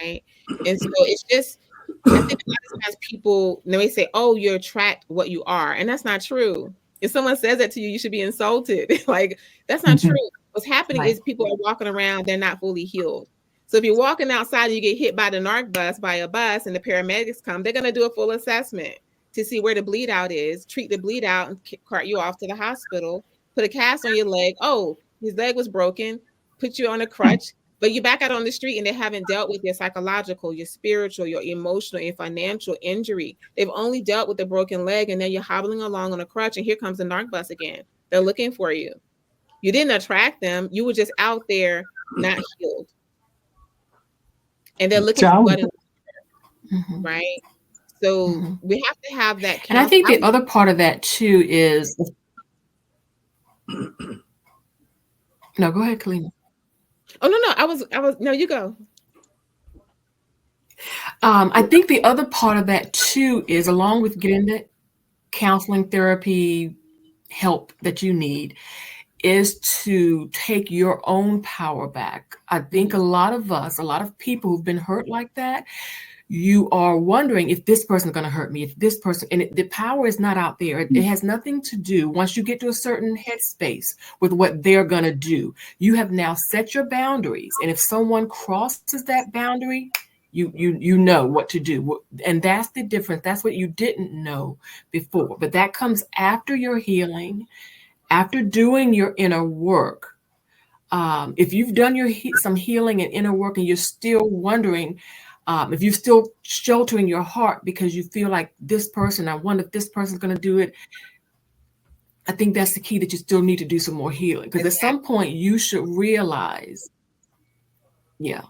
[SPEAKER 3] right? And so it's just, I think a lot of times people, they say, "Oh, you attract what you are," and that's not true. If someone says that to you, you should be insulted. Like, that's not true. What's happening is people are walking around, they're not fully healed. So if you're walking outside and you get hit by the narc bus, by a bus, and the paramedics come, they're going to do a full assessment to see where the bleed out is, treat the bleed out, and cart you off to the hospital, put a cast on your leg. Oh, his leg was broken, put you on a crutch, but you're back out on the street and they haven't dealt with your psychological, your spiritual, your emotional, and financial injury. They've only dealt with the broken leg, and then you're hobbling along on a crutch, and here comes the narc bus again. They're looking for you. You didn't attract them. You were just out there not healed. And they're looking for what, right? So we have to have that.
[SPEAKER 2] And I think the other part of that too is, no, go ahead, Kalina.
[SPEAKER 3] Oh, no, I was, no, you go.
[SPEAKER 2] I think the other part of that too is, along with getting the counseling, therapy, help that you need, is to take your own power back. I think a lot of us, a lot of people who've been hurt like that, you are wondering if this person's going to hurt me, if this person, and the power is not out there. It has nothing to do, once you get to a certain headspace, with what they're going to do. You have now set your boundaries. And if someone crosses that boundary, you know what to do. And that's the difference. That's what you didn't know before. But that comes after your healing, after doing your inner work. If you've done some healing and inner work and you're still wondering, if you're still sheltering your heart because you feel like this person, I wonder if this person's going to do it, I think that's the key, that you still need to do some more healing. Because at some point you should realize, yeah.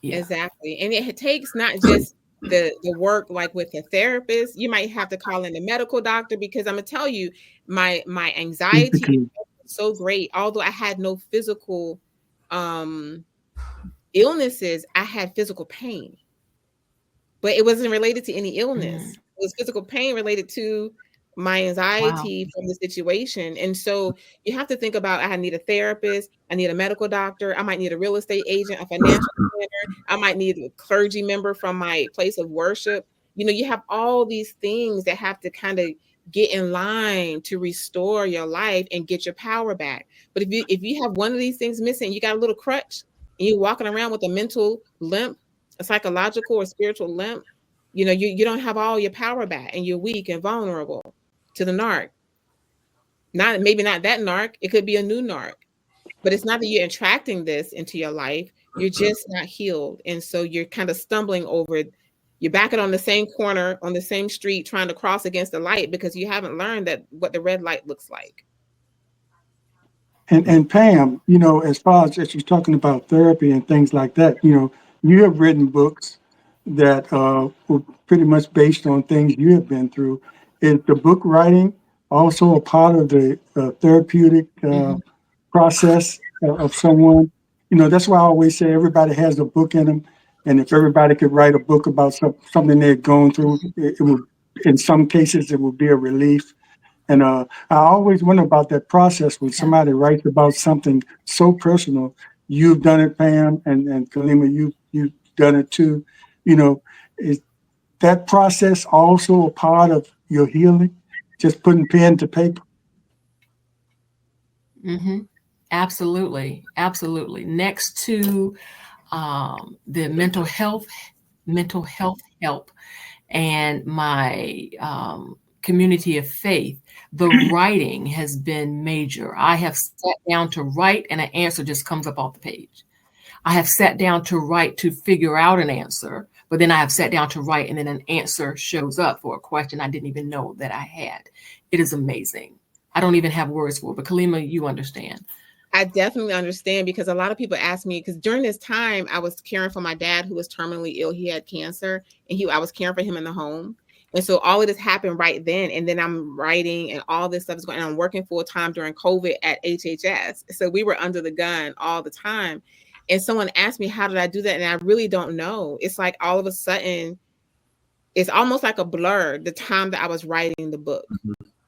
[SPEAKER 3] Exactly. And it takes not just the work like with a therapist. You might have to call in a medical doctor, because I'm gonna tell you, my anxiety was so great. Although I had no physical illnesses, I had physical pain, but it wasn't related to any illness. It was physical pain related to my anxiety from the situation. And so you have to think about, I need a therapist, I need a medical doctor, I might need a real estate agent, a financial planner, I might need a clergy member from my place of worship. You know, you have all these things that have to kind of get in line to restore your life and get your power back. But if you have one of these things missing, you got a little crutch, and you're walking around with a mental limp, a psychological or spiritual limp, you know, you don't have all your power back, and you're weak and vulnerable to the narc. Maybe not that narc, it could be a new narc. But it's not that you're attracting this into your life, you're just not healed. And so you're kind of stumbling over it. You're backing on the same corner, on the same street, trying to cross against the light, because you haven't learned that what the red light looks like.
[SPEAKER 1] And Pam, you know, as far as you're talking about therapy and things like that, you know, you have written books that were pretty much based on things you have been through. Is the book writing also a part of the therapeutic process of someone? You know, that's why I always say everybody has a book in them. And if everybody could write a book about something they're going through, it would, in some cases, it would be a relief. And I always wonder about that process when somebody writes about something so personal. You've done it, Pam, and Kalima, you've done it too. You know, is that process also a part of your healing? Just putting pen to paper?
[SPEAKER 2] Absolutely. Absolutely. Next to the mental health help and my community of faith, the writing has been major. I have sat down to write and an answer just comes up off the page. I have sat down to write to figure out an answer, but then I have sat down to write and then an answer shows up for a question I didn't even know that I had. It is amazing. I don't even have words for it, but Kalima, you understand.
[SPEAKER 3] I definitely understand, because a lot of people ask me, because during this time I was caring for my dad who was terminally ill. He had cancer, and I was caring for him in the home. And so all of this happened right then. And then I'm writing and all this stuff is going on. I'm working full time during COVID at HHS. So we were under the gun all the time. And someone asked me, how did I do that? And I really don't know. It's like all of a sudden, it's almost like a blur, the time that I was writing the book.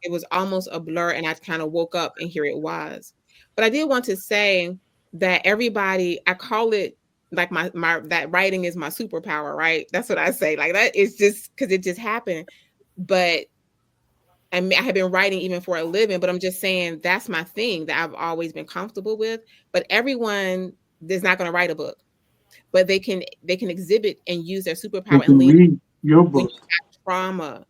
[SPEAKER 3] It was almost a blur, and I kind of woke up and here it was. But I did want to say that everybody, I call it like my that writing is my superpower, right? That's what I say. Like, that is just because it just happened. But I have been writing even for a living, but I'm just saying that's my thing that I've always been comfortable with. But everyone is not going to write a book, but they can exhibit and use their superpower and
[SPEAKER 1] read your book.
[SPEAKER 3] When you have trauma.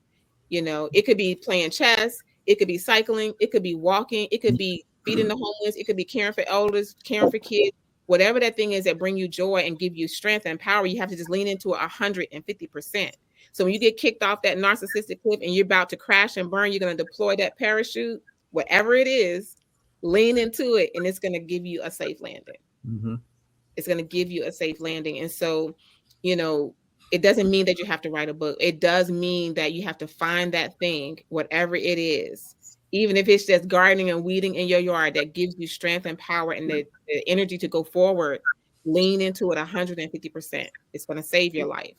[SPEAKER 3] You know, it could be playing chess, it could be cycling, it could be walking, it could be feeding the homeless, it could be caring for elders, caring for kids. Whatever that thing is that bring you joy and give you strength and power, you have to just lean into it 150%. So when you get kicked off that narcissistic cliff and you're about to crash and burn, you're going to deploy that parachute, whatever it is, lean into it, and it's going to give you a safe landing. It's going to give you a safe landing. And so, you know, it doesn't mean that you have to write a book. It does mean that you have to find that thing, whatever it is, even if it's just gardening and weeding in your yard, that gives you strength and power and the energy to go forward. Lean into it 150%. It's going to save your life.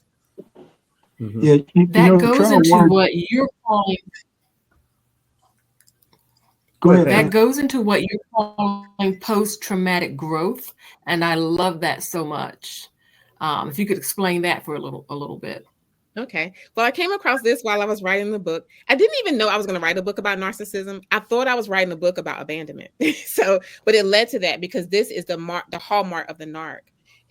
[SPEAKER 4] Mhm.
[SPEAKER 1] Yeah,
[SPEAKER 2] That goes
[SPEAKER 1] Colonel
[SPEAKER 2] into
[SPEAKER 1] Ward,
[SPEAKER 2] what you're calling
[SPEAKER 1] go ahead,
[SPEAKER 2] that
[SPEAKER 1] Pam.
[SPEAKER 2] goes into what you're calling post-traumatic growth, and I love that so much. If you could explain that for a little bit.
[SPEAKER 3] Okay. Well, I came across this while I was writing the book. I didn't even know I was going to write a book about narcissism. I thought I was writing a book about abandonment. But it led to that because this is the hallmark of the narc.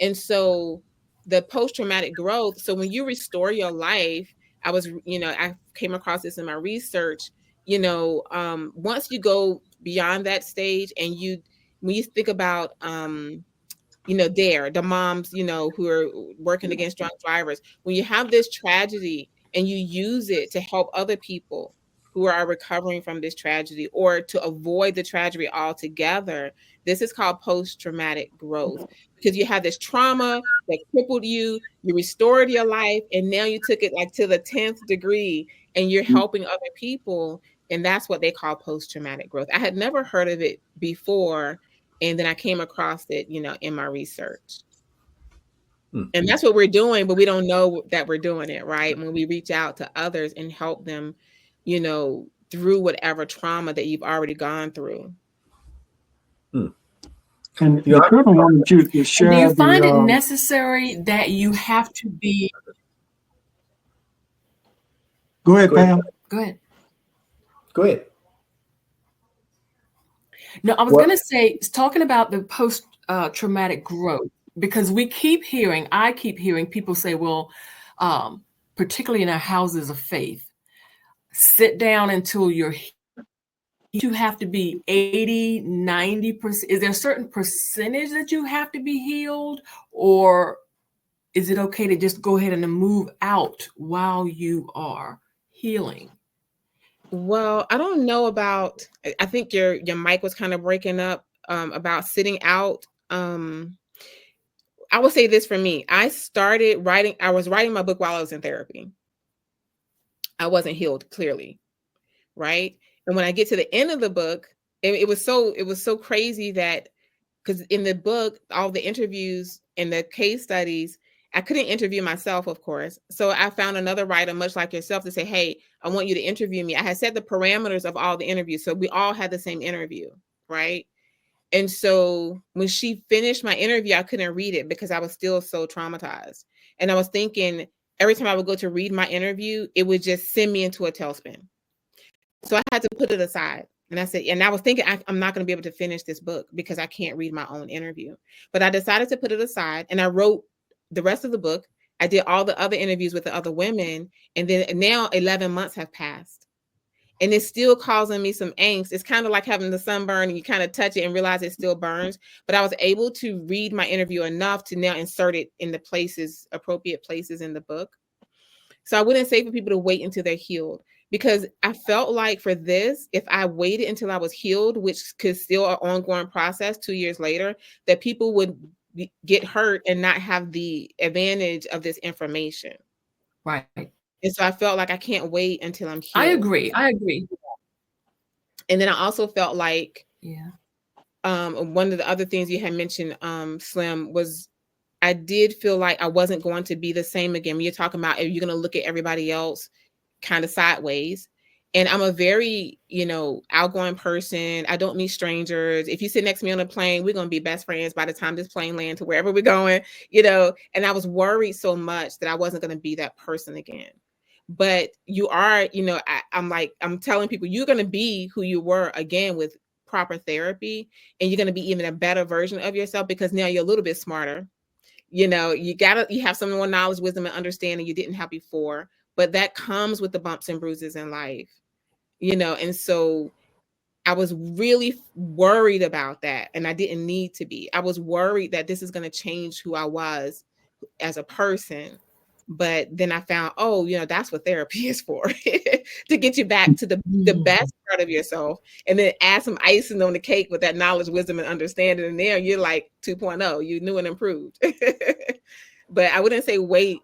[SPEAKER 3] And so the post-traumatic growth. So when you restore your life, I came across this in my research, once you go beyond that stage and when you think about, the moms, who are working against drunk drivers, when you have this tragedy and you use it to help other people who are recovering from this tragedy or to avoid the tragedy altogether, this is called post-traumatic growth, because you had this trauma that crippled you, you restored your life, and now you took it like to the 10th degree and you're helping other people. And that's what they call post-traumatic growth. I had never heard of it before. And then I came across it, in my research. And that's what we're doing, but we don't know that we're doing it, right? When we reach out to others and help them, through whatever trauma that you've already gone through.
[SPEAKER 1] And the Colonel wanted you to share.
[SPEAKER 2] Do you find it necessary that you have to be?
[SPEAKER 1] Go ahead, Pam.
[SPEAKER 2] Go ahead.
[SPEAKER 4] Go ahead.
[SPEAKER 2] No, I was going to say, talking about the post-traumatic growth, because I keep hearing people say, well, particularly in our houses of faith, sit down until you have to be 80, 90%. Is there a certain percentage that you have to be healed, or is it okay to just go ahead and move out while you are healing?
[SPEAKER 3] Well, I don't know about, I think your mic was kind of breaking up about sitting out. I will say this for me. I was writing my book while I was in therapy. I wasn't healed, clearly, right? And when I get to the end of the book, it was so crazy that, because in the book, all the interviews and the case studies, I couldn't interview myself, of course. So I found another writer, much like yourself, to say, hey, I want you to interview me. I had set the parameters of all the interviews. So we all had the same interview, right? And so when she finished my interview, I couldn't read it because I was still so traumatized. And I was thinking, every time I would go to read my interview, it would just send me into a tailspin. So I had to put it aside. And I was thinking, I'm not going to be able to finish this book because I can't read my own interview. But I decided to put it aside, and I wrote the rest of the book. I did all the other interviews with the other women. And then now 11 months have passed. And it's still causing me some angst. It's kind of like having the sunburn and you kind of touch it and realize it still burns. But I was able to read my interview enough to now insert it in the appropriate places in the book. So I wouldn't say for people to wait until they're healed, because I felt like for this, if I waited until I was healed, which could still an ongoing process 2 years later, that people would get hurt and not have the advantage of this information.
[SPEAKER 2] Right.
[SPEAKER 3] And so I felt like I can't wait until I'm healed.
[SPEAKER 2] I agree.
[SPEAKER 3] And then I also felt like, one of the other things you had mentioned, Slim, was I did feel like I wasn't going to be the same again. When you're talking about, are you going to look at everybody else kind of sideways? And I'm a very, outgoing person. I don't meet strangers. If you sit next to me on a plane, we're going to be best friends by the time this plane lands to wherever we're going, and I was worried so much that I wasn't going to be that person again. But you are, I'm telling people, you're going to be who you were again with proper therapy, and you're going to be even a better version of yourself because now you're a little bit smarter. You have some more knowledge, wisdom, and understanding you didn't have before, but that comes with the bumps and bruises in life, and so I was really worried about that, and I didn't need to be. I was worried that this is going to change who I was as a person. But then I found, that's what therapy is for, to get you back to the best part of yourself, and then add some icing on the cake with that knowledge, wisdom, and understanding. And there you're like 2.0, you knew and improved. But I wouldn't say wait.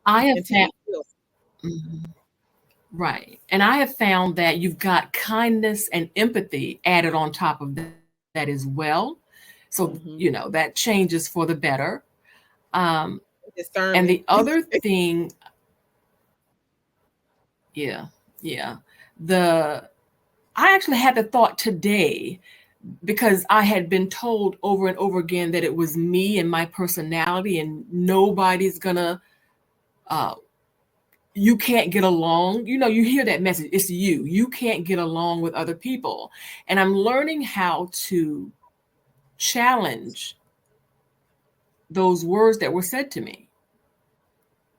[SPEAKER 2] Right. And I have found that you've got kindness and empathy added on top of that as well. So, that changes for the better. And the other thing, Yeah. Yeah. I actually had the thought today because I had been told over and over again that it was me and my personality and nobody's gonna, you can't get along. You know, you hear that message, it's you. You can't get along with other people. And I'm learning how to challenge those words that were said to me,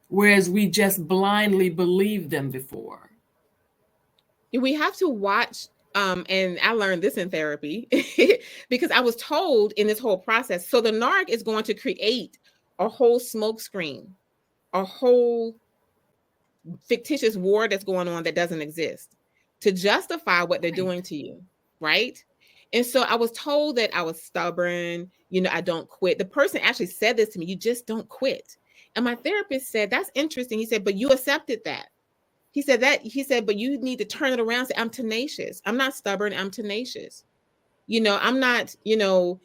[SPEAKER 2] whereas we just blindly believed them before.
[SPEAKER 3] We have to watch, and I learned this in therapy because I was told in this whole process. So the narc is going to create a whole smoke screen, a whole fictitious war that's going on that doesn't exist to justify what they're doing to you, right? And so I was told that I was stubborn, you know, I don't quit. The person actually said this to me, you just don't quit. And my therapist said, that's interesting. He said, but you accepted that. He said, but you need to turn it around. Say, I'm tenacious. I'm not stubborn. I'm tenacious. You know, I'm not, you know,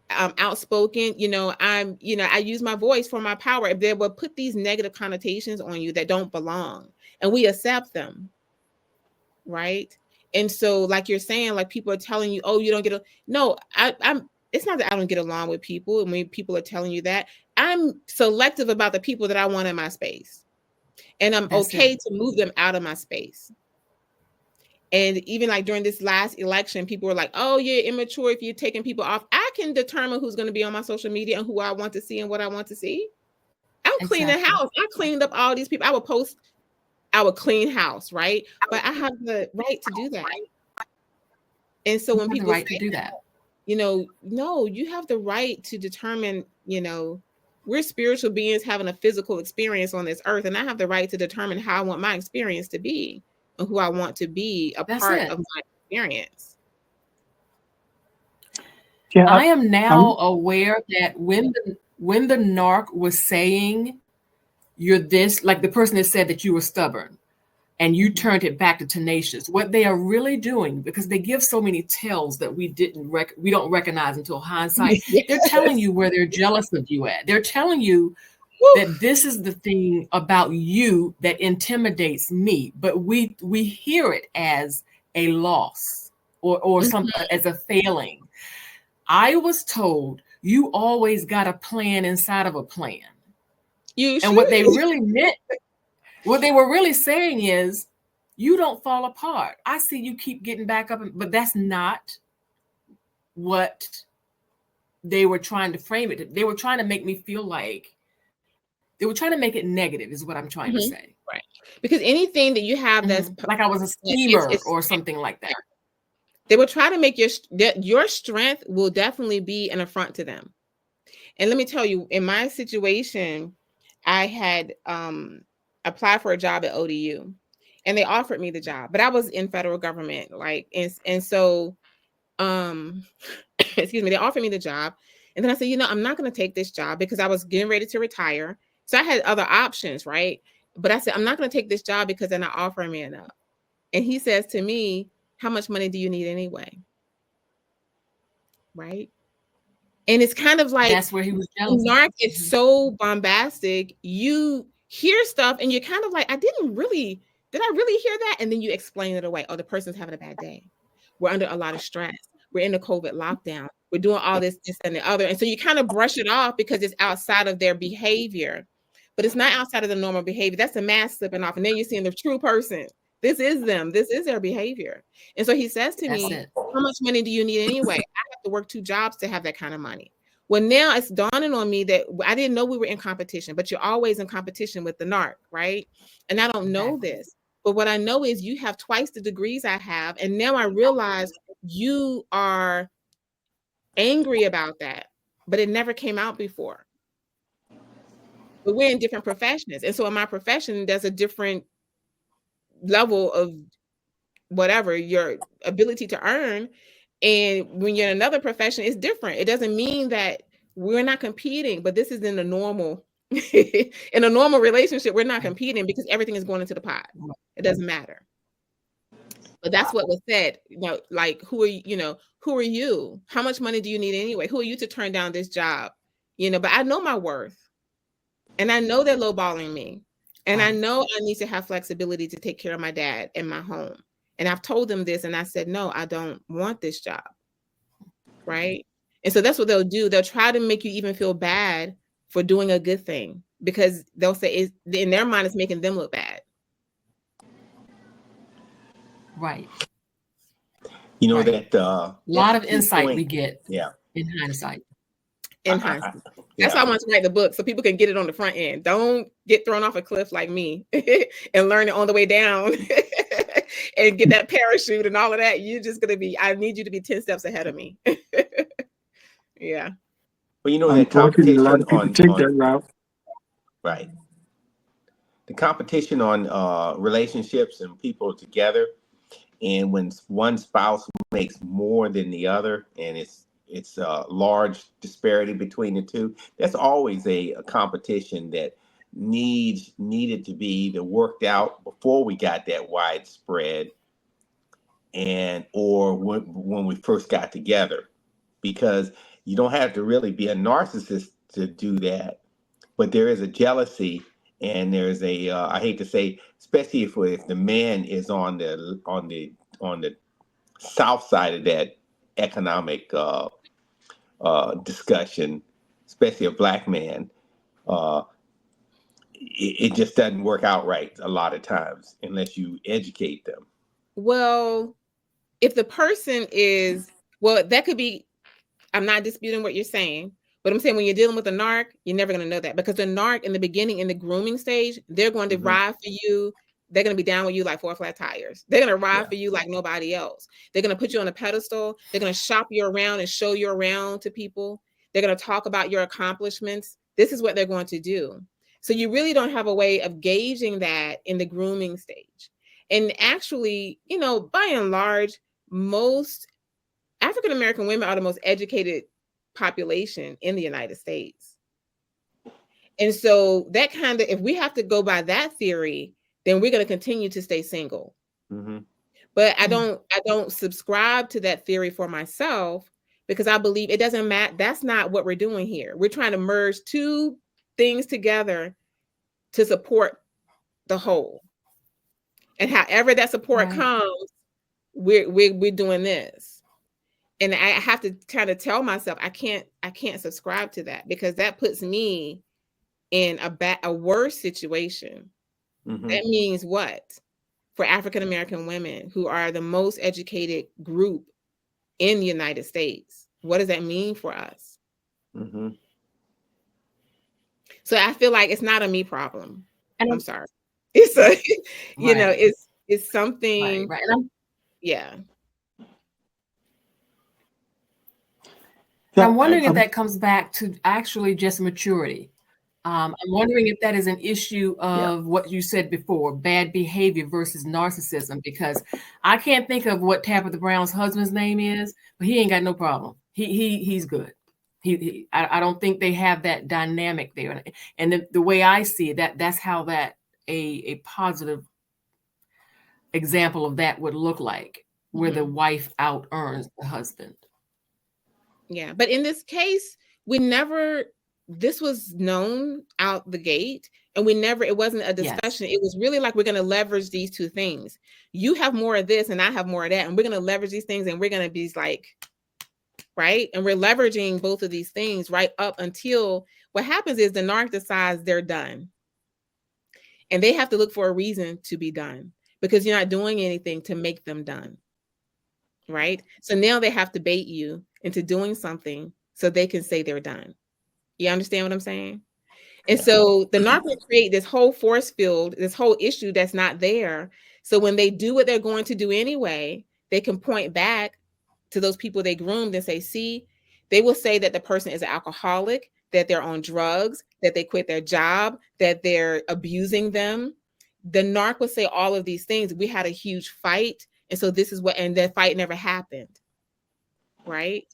[SPEAKER 3] outspoken. You know, I use my voice for my power. If they will put these negative connotations on you that don't belong, and we accept them, right? And so, like you're saying, like people are telling you, oh, you don't get no, I'm. It's not that I don't get along with people. And when people are telling you that, I'm selective about the people that I want in my space. And I'm okay to move them out of my space. And even like during this last election, people were like, oh, you're immature if you're taking people off. I can determine who's going to be on my social media and who I want to see and what I want to see. I'm cleaning house. I cleaned up all these people. I would post, I would clean house, right? But I have the right to do that. And so when people say,
[SPEAKER 2] to do that,
[SPEAKER 3] you know, no, you have the right to determine, you know, we're spiritual beings having a physical experience on this earth, and I have the right to determine how I want my experience to be and who I want to be a part of my experience.
[SPEAKER 2] Yeah, I am now aware that when the narc was saying you're this, like the person that said that you were stubborn and you turned it back to tenacious, what they are really doing, because they give so many tells that we don't recognize until hindsight. Yes. They're telling you where they're jealous of you at. They're telling you that this is the thing about you that intimidates me, but we hear it as a loss or something as a failing. I was told you always got a plan inside of a plan. And what they really meant, what they were really saying is, you don't fall apart. I see you keep getting back up, but that's not what they were trying to frame it. They were trying to make me feel like, they were trying to make it negative is what I'm trying to say.
[SPEAKER 3] Right. Because anything that you have that's
[SPEAKER 2] like I was a schemer or something like that.
[SPEAKER 3] They will try to make your strength will definitely be an affront to them. And let me tell you, in my situation, I had applied for a job at ODU, and they offered me the job, but I was in federal government, like, and so, excuse me, they offered me the job, and then I said, you know, I'm not going to take this job because I was getting ready to retire, so I had other options, right? But I said, I'm not going to take this job because they're not offering me enough. And he says to me, how much money do you need anyway? Right? And it's kind of like,
[SPEAKER 2] that's where he was jealous.
[SPEAKER 3] Narc is so bombastic. You hear stuff and you're kind of like, did I really hear that? And then you explain it away. Oh, the person's having a bad day. We're under a lot of stress. We're in the COVID lockdown. We're doing all this and the other. And so you kind of brush it off because it's outside of their behavior, but it's not outside of the normal behavior. That's a mask slipping off. And then you're seeing the true person. This is them. This is their behavior. And so he says to me, how much money do you need anyway? I have to work 2 jobs to have that kind of money. Well, now it's dawning on me that I didn't know we were in competition, but you're always in competition with the narc, right? And I don't know this, but what I know is you have twice the degrees I have. And now I realize you are angry about that, but it never came out before. But we're in different professions. And so in my profession, there's a different level of whatever your ability to earn. And when you're in another profession, it's different. It doesn't mean that we're not competing, but this is in a normal relationship. We're not competing because everything is going into the pot. It doesn't matter. But that's what was said. You know, like, who are you? You know, who are you? How much money do you need anyway? Who are you to turn down this job? You know, but I know my worth, and I know they're lowballing me. And I
[SPEAKER 2] Right.
[SPEAKER 3] know I need to have flexibility to take care of my dad and my home. And I've told them this, and I said, no, I don't want this job. Right. And so that's what they'll do. They'll try to make you even feel bad for doing a good thing, because they'll say it's, in their mind, it's making them look bad.
[SPEAKER 2] Right.
[SPEAKER 4] You know
[SPEAKER 2] Right.
[SPEAKER 4] that
[SPEAKER 2] A lot of
[SPEAKER 4] that's a key
[SPEAKER 2] insight
[SPEAKER 4] point.
[SPEAKER 2] we get
[SPEAKER 4] Yeah.
[SPEAKER 2] in hindsight.
[SPEAKER 3] In
[SPEAKER 4] I- I-
[SPEAKER 3] hindsight.
[SPEAKER 4] yeah.
[SPEAKER 3] That's why I want to write the book, so people can get it on the front end. Don't get thrown off a cliff like me and learn it on the way down and get that parachute and all of that. You're just going to be, I need you to be 10 steps ahead of me. Yeah.
[SPEAKER 4] Well, you know that
[SPEAKER 1] Unfortunately, a lot
[SPEAKER 4] competition
[SPEAKER 1] of people
[SPEAKER 4] on
[SPEAKER 1] take that route.
[SPEAKER 4] right. The competition on relationships and people together, and when one spouse makes more than the other, and it's a large disparity between the two, that's always a competition that needed to be either worked out before we got that widespread, and or when we first got together, because you don't have to really be a narcissist to do that, but there is a jealousy, and there's a I hate to say, especially if the man is on the south side of that economic discussion, especially a black man, uh, it just doesn't work out right a lot of times unless you educate them.
[SPEAKER 3] Well, if the person is, well, that could be, I'm not disputing what you're saying, but I'm saying when you're dealing with a narc, you're never going to know that, because the narc in the beginning, in the grooming stage, they're going to ride for you. They're going to be down with you like 4 flat tires. They're going to ride for you like nobody else. They're going to put you on a pedestal. They're going to shop you around and show you around to people. They're going to talk about your accomplishments. This is what they're going to do. So you really don't have a way of gauging that in the grooming stage. And actually, you know, by and large, most African American women are the most educated population in the United States. And so that kind of, if we have to go by that theory, then we're going to continue to stay single. But I don't subscribe to that theory for myself, because I believe it doesn't matter. That's not what we're doing here. We're trying to merge two things together to support the whole. And however that support comes, we're doing this. And I have to kind of tell myself I can't subscribe to that, because that puts me in a worse situation. That means what? For African American women, who are the most educated group in the United States, what does that mean for us? So I feel like it's not a me problem. And I'm sorry. It's a, you know, it's something.
[SPEAKER 2] Right.
[SPEAKER 3] Yeah.
[SPEAKER 2] I'm wondering if that comes back to actually just maturity. I'm wondering if that is an issue of what you said before, bad behavior versus narcissism, because I can't think of what Tabitha Brown's husband's name is, but he ain't got no problem. He's good. I don't think they have that dynamic there. And the way I see it, that's how that a positive example of that would look like, where the wife out earns the husband.
[SPEAKER 3] Yeah, but in this case, this was known out the gate, and it wasn't a discussion. It was really like, we're going to leverage these two things. You have more of this and I have more of that, and we're going to leverage these things, and we're going to be like, right? And we're leveraging both of these things right up until what happens is the narc decides they're done. And they have to look for a reason to be done, because you're not doing anything to make them done. Right? So now they have to bait you into doing something so they can say they're done. You understand what I'm saying? And so the narc will create this whole force field, this whole issue that's not there. So when they do what they're going to do anyway, they can point back to those people they groomed and say, see, they will say that the person is an alcoholic, that they're on drugs, that they quit their job, that they're abusing them. The narc will say all of these things. We had a huge fight. And so this is what, and that fight never happened. Right?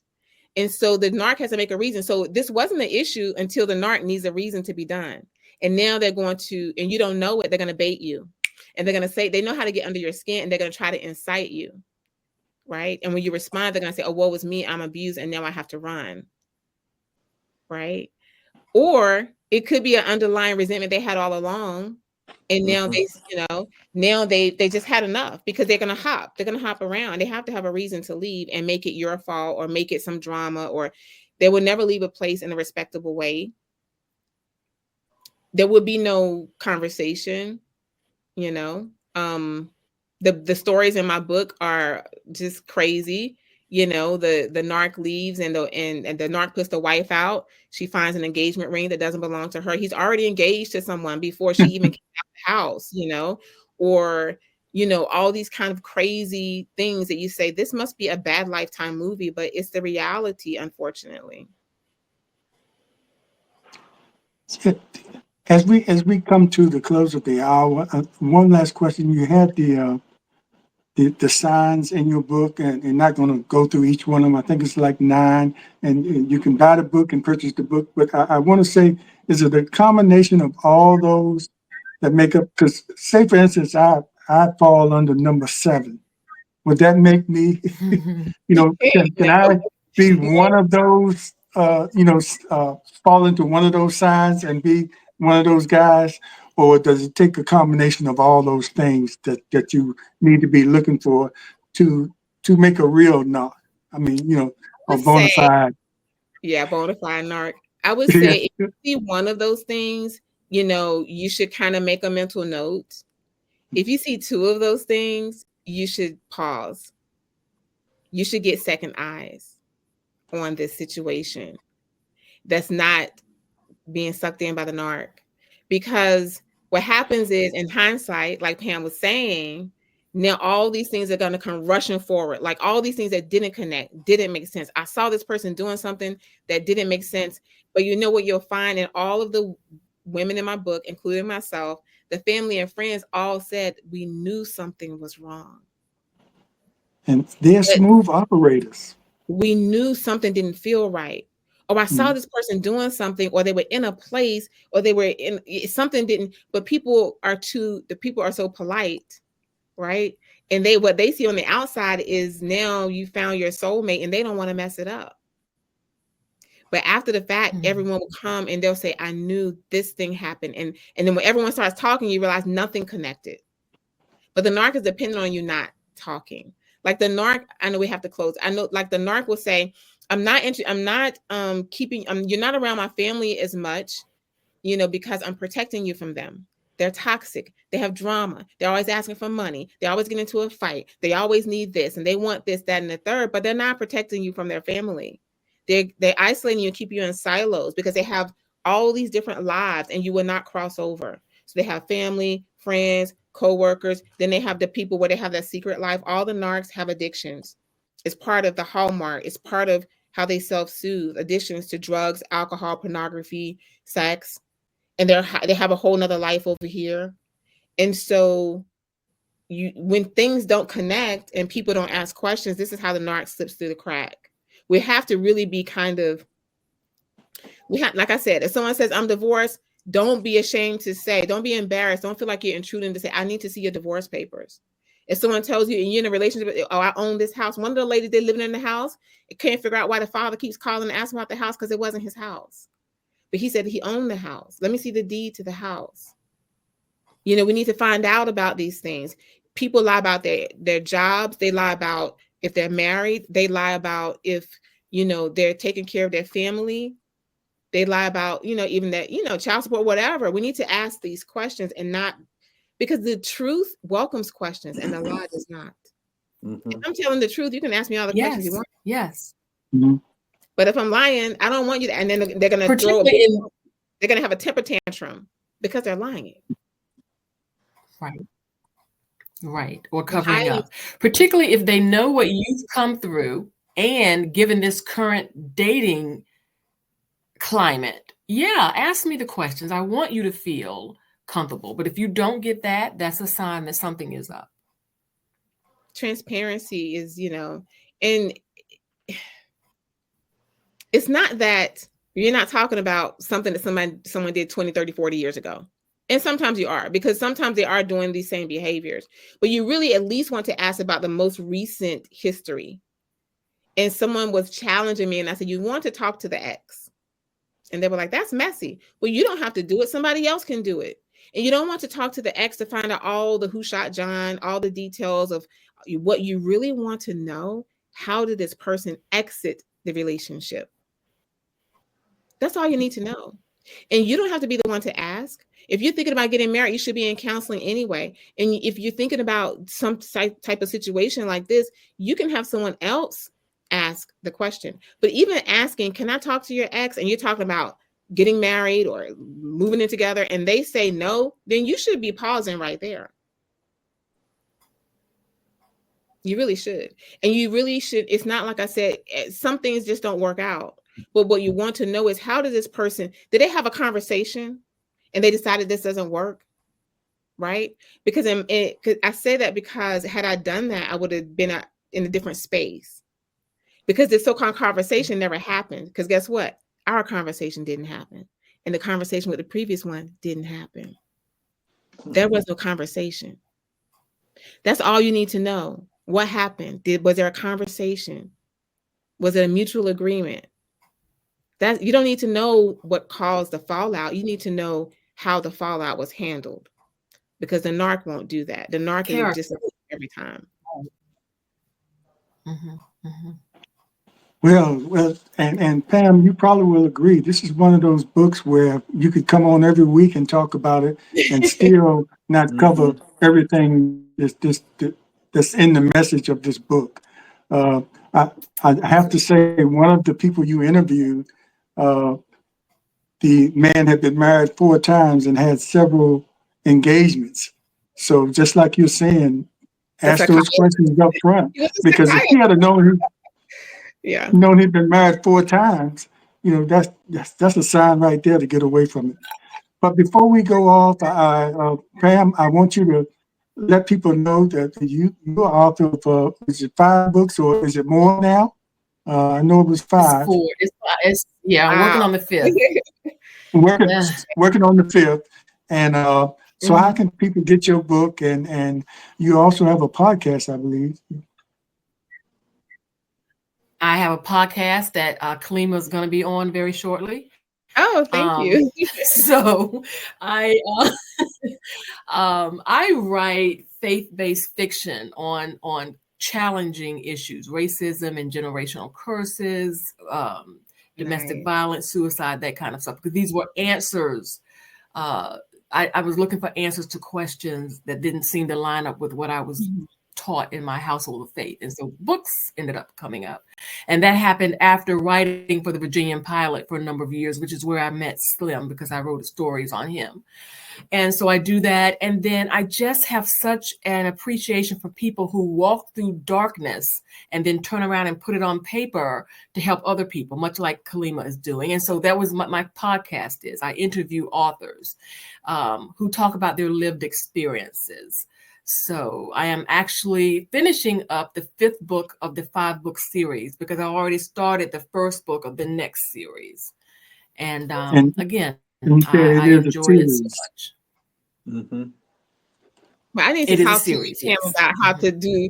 [SPEAKER 3] And so the narc has to make a reason. So this wasn't an issue until the narc needs a reason to be done. And now they're going to, and you don't know it, they're going to bait you. And they're going to say, they know how to get under your skin, and they're going to try to incite you. Right? And when you respond, they're going to say, oh, woe is me, I'm abused, and now I have to run. Right? Or it could be an underlying resentment they had all along, And now
[SPEAKER 4] Mhm.
[SPEAKER 3] they just had enough because they're gonna hop around. They have to have a reason to leave and make it your fault or make it some drama, or they will never leave a place in a respectable way. There would be no conversation, you know. The stories in my book are just crazy. The narc leaves and the narc puts the wife out. She finds an engagement ring that doesn't belong to her. He's already engaged to someone before she even came out the house, or all these kind of crazy things that you say, this must be a bad Lifetime movie, but it's the reality, unfortunately.
[SPEAKER 1] As we come to the close of the hour, one last question. You had the signs in your book, and not going to go through each one of them. I think it's like 9, and you can buy the book and purchase the book. But I want to say, is it a combination of all those that make up? Because say, for instance, I fall under number 7. Would that make me, can I be one of those, fall into one of those signs and be one of those guys? Or does it take a combination of all those things that you need to be looking for to make a real narc? I mean, a
[SPEAKER 3] Let's
[SPEAKER 1] bona
[SPEAKER 3] say,
[SPEAKER 1] fide.
[SPEAKER 3] yeah, bona fide narc. I would
[SPEAKER 1] Yeah.
[SPEAKER 3] say if you see one of those things, you should kind of make a mental note. If you see 2 of those things, you should pause. You should get second eyes on this situation that's not being sucked in by the narc. Because what happens is, in hindsight, like Pam was saying, now all these things are going to come rushing forward. Like all these things that didn't connect, didn't make sense. I saw this person doing something that didn't make sense. But you know what you'll find in all of the women in my book, including myself, the family and friends all said, we knew something was wrong.
[SPEAKER 1] And they're smooth operators.
[SPEAKER 3] We knew something didn't feel right. Or I saw this person doing something, or they were in a place, or they were in something didn't, but people are so polite, right? And what they see on the outside is, now you found your soulmate and they don't want to mess it up. But after the fact, everyone will come and they'll say, I knew this thing happened. And then when everyone starts talking, you realize nothing connected. But the narc is dependent on you not talking. Like the narc, I know we have to close. I know, like the narc will say, you're not around my family as much, because I'm protecting you from them. They're toxic. They have drama. They're always asking for money. They always get into a fight. They always need this, and they want this, that, and the third, but they're not protecting you from their family. They're isolating you and keep you in silos because they have all these different lives and you will not cross over. So they have family, friends, co-workers. Then they have the people where they have that secret life. All the narcs have addictions. It's part of the hallmark. It's part of how they self-soothe. Addictions to drugs, alcohol, pornography, sex. And they have a whole nother life over here. And so when things don't connect and people don't ask questions, this is how the narc slips through the crack. We have to really be like I said, if someone says I'm divorced, don't be ashamed to say, don't be embarrassed. Don't feel like you're intruding to say, I need to see your divorce papers. If someone tells you and you're in a relationship, oh, I own this house. One of the ladies, they living in the house, can't figure out why the father keeps calling and asking about the house because it wasn't his house. But he said he owned the house. Let me see the deed to the house. We need to find out about these things. People lie about their jobs. They lie about if they're married. They lie about if, they're taking care of their family. They lie about, even that, child support, whatever. We need to ask these questions and not, because the truth welcomes questions and the lie does not. If I'm telling the truth, you can ask me all the questions you want.
[SPEAKER 2] Yes.
[SPEAKER 3] But if I'm lying, I don't want you to, and then they're going to they're going to have a temper tantrum because they're lying.
[SPEAKER 2] Right. Or covering up, particularly if they know what you've come through, and given this current dating climate, ask me the questions. I want you to feel comfortable. But if you don't get that, that's a sign that something is up.
[SPEAKER 3] Transparency is, and it's not that you're not talking about something that someone did 20, 30, 40 years ago. And sometimes you are, because sometimes they are doing these same behaviors. But you really at least want to ask about the most recent history. And someone was challenging me and I said, you want to talk to the ex? And they were like, that's messy. Well, you don't have to do it. Somebody else can do it. And you don't want to talk to the ex to find out all the who shot John, all the details of what you really want to know. How did this person exit the relationship? That's all you need to know. And you don't have to be the one to ask. If you're thinking about getting married, you should be in counseling anyway. And if you're thinking about some type of situation like this, you can have someone else ask the question. But even asking, can I talk to your ex? And you're talking about getting married or moving in together, and they say no, then you should be pausing right there. You really should. And you really should. It's not like I said, some things just don't work out. But what you want to know is, how does this person, did they have a conversation and they decided this doesn't work? Right? Because I say that because had I done that, I would have been in a different space. Because this so-called conversation never happened. Because guess what? Our conversation didn't happen. And the conversation with the previous one didn't happen. There was no conversation. That's all you need to know. What happened? Was there a conversation? Was it a mutual agreement? That you don't need to know what caused the fallout. You need to know how the fallout was handled, because the narc won't do that. The narc is just every time.
[SPEAKER 2] Mm-hmm, mm-hmm.
[SPEAKER 1] Well, and Pam, you probably will agree. This is one of those books where you could come on every week and talk about it, and still not cover everything that's in the message of this book. I have to say, one of the people you interviewed, the man had been married 4 times and had several engagements. So just like you're saying, ask those questions up front, because if he had known he'd been married 4 times, that's a sign right there to get away from it. But before we go off, Pam, I want you to let people know that you're author of, is it 5 books or is it more now? I know it was 5.
[SPEAKER 2] It's 4. I'm working on the 5th.
[SPEAKER 1] Working on the 5th. And so how can people get your book? And you also have a podcast, I believe.
[SPEAKER 2] I have a podcast that Kalima is going to be on very shortly.
[SPEAKER 3] Oh, thank you.
[SPEAKER 2] So I write faith-based fiction on challenging issues, racism and generational curses, domestic violence, suicide, that kind of stuff. Because these were answers. I was looking for answers to questions that didn't seem to line up with what I was taught in my household of faith. And so books ended up coming up. And that happened after writing for the Virginian Pilot for a number of years, which is where I met Slim, because I wrote stories on him. And so I do that. And then I just have such an appreciation for people who walk through darkness and then turn around and put it on paper to help other people, much like Kalima is doing. And so that was what my podcast is. I interview authors who talk about their lived experiences. So I am actually finishing up the 5th book of the 5-book series, because I already started the 1st book of the next series. And again, I enjoy it so much.
[SPEAKER 3] Mm-hmm. Well, I need to talk to him about how to do,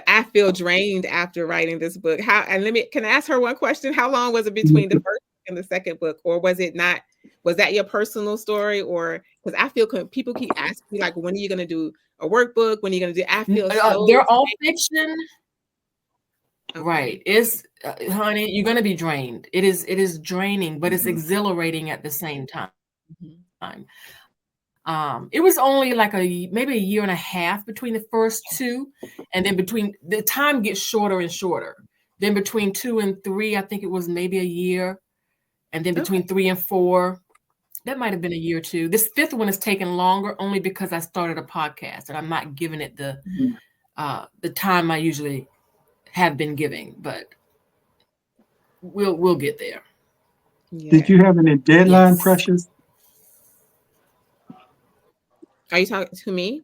[SPEAKER 3] I feel drained after writing this book. Can I ask her one question? How long was it between the 1st and the 2nd book? Or was that your personal story? Or, because I feel people keep asking me, like, when are you going to do a workbook? When are you going to do? I feel
[SPEAKER 2] they're all fiction. Okay. Right. It's honey, you're going to be drained. It is draining, but it's exhilarating at the same time. It was only like maybe a year and a half between the first 2, and then between the time gets shorter and shorter. Then between 2 and 3, I think it was maybe a year, and then between 3 and 4, that might have been a year or 2. This 5th one is taking longer only because I started a podcast and I'm not giving it the time I usually have been giving, but we'll get there.
[SPEAKER 1] Yeah. Did you have any deadline pressures?
[SPEAKER 3] Are you talking to me?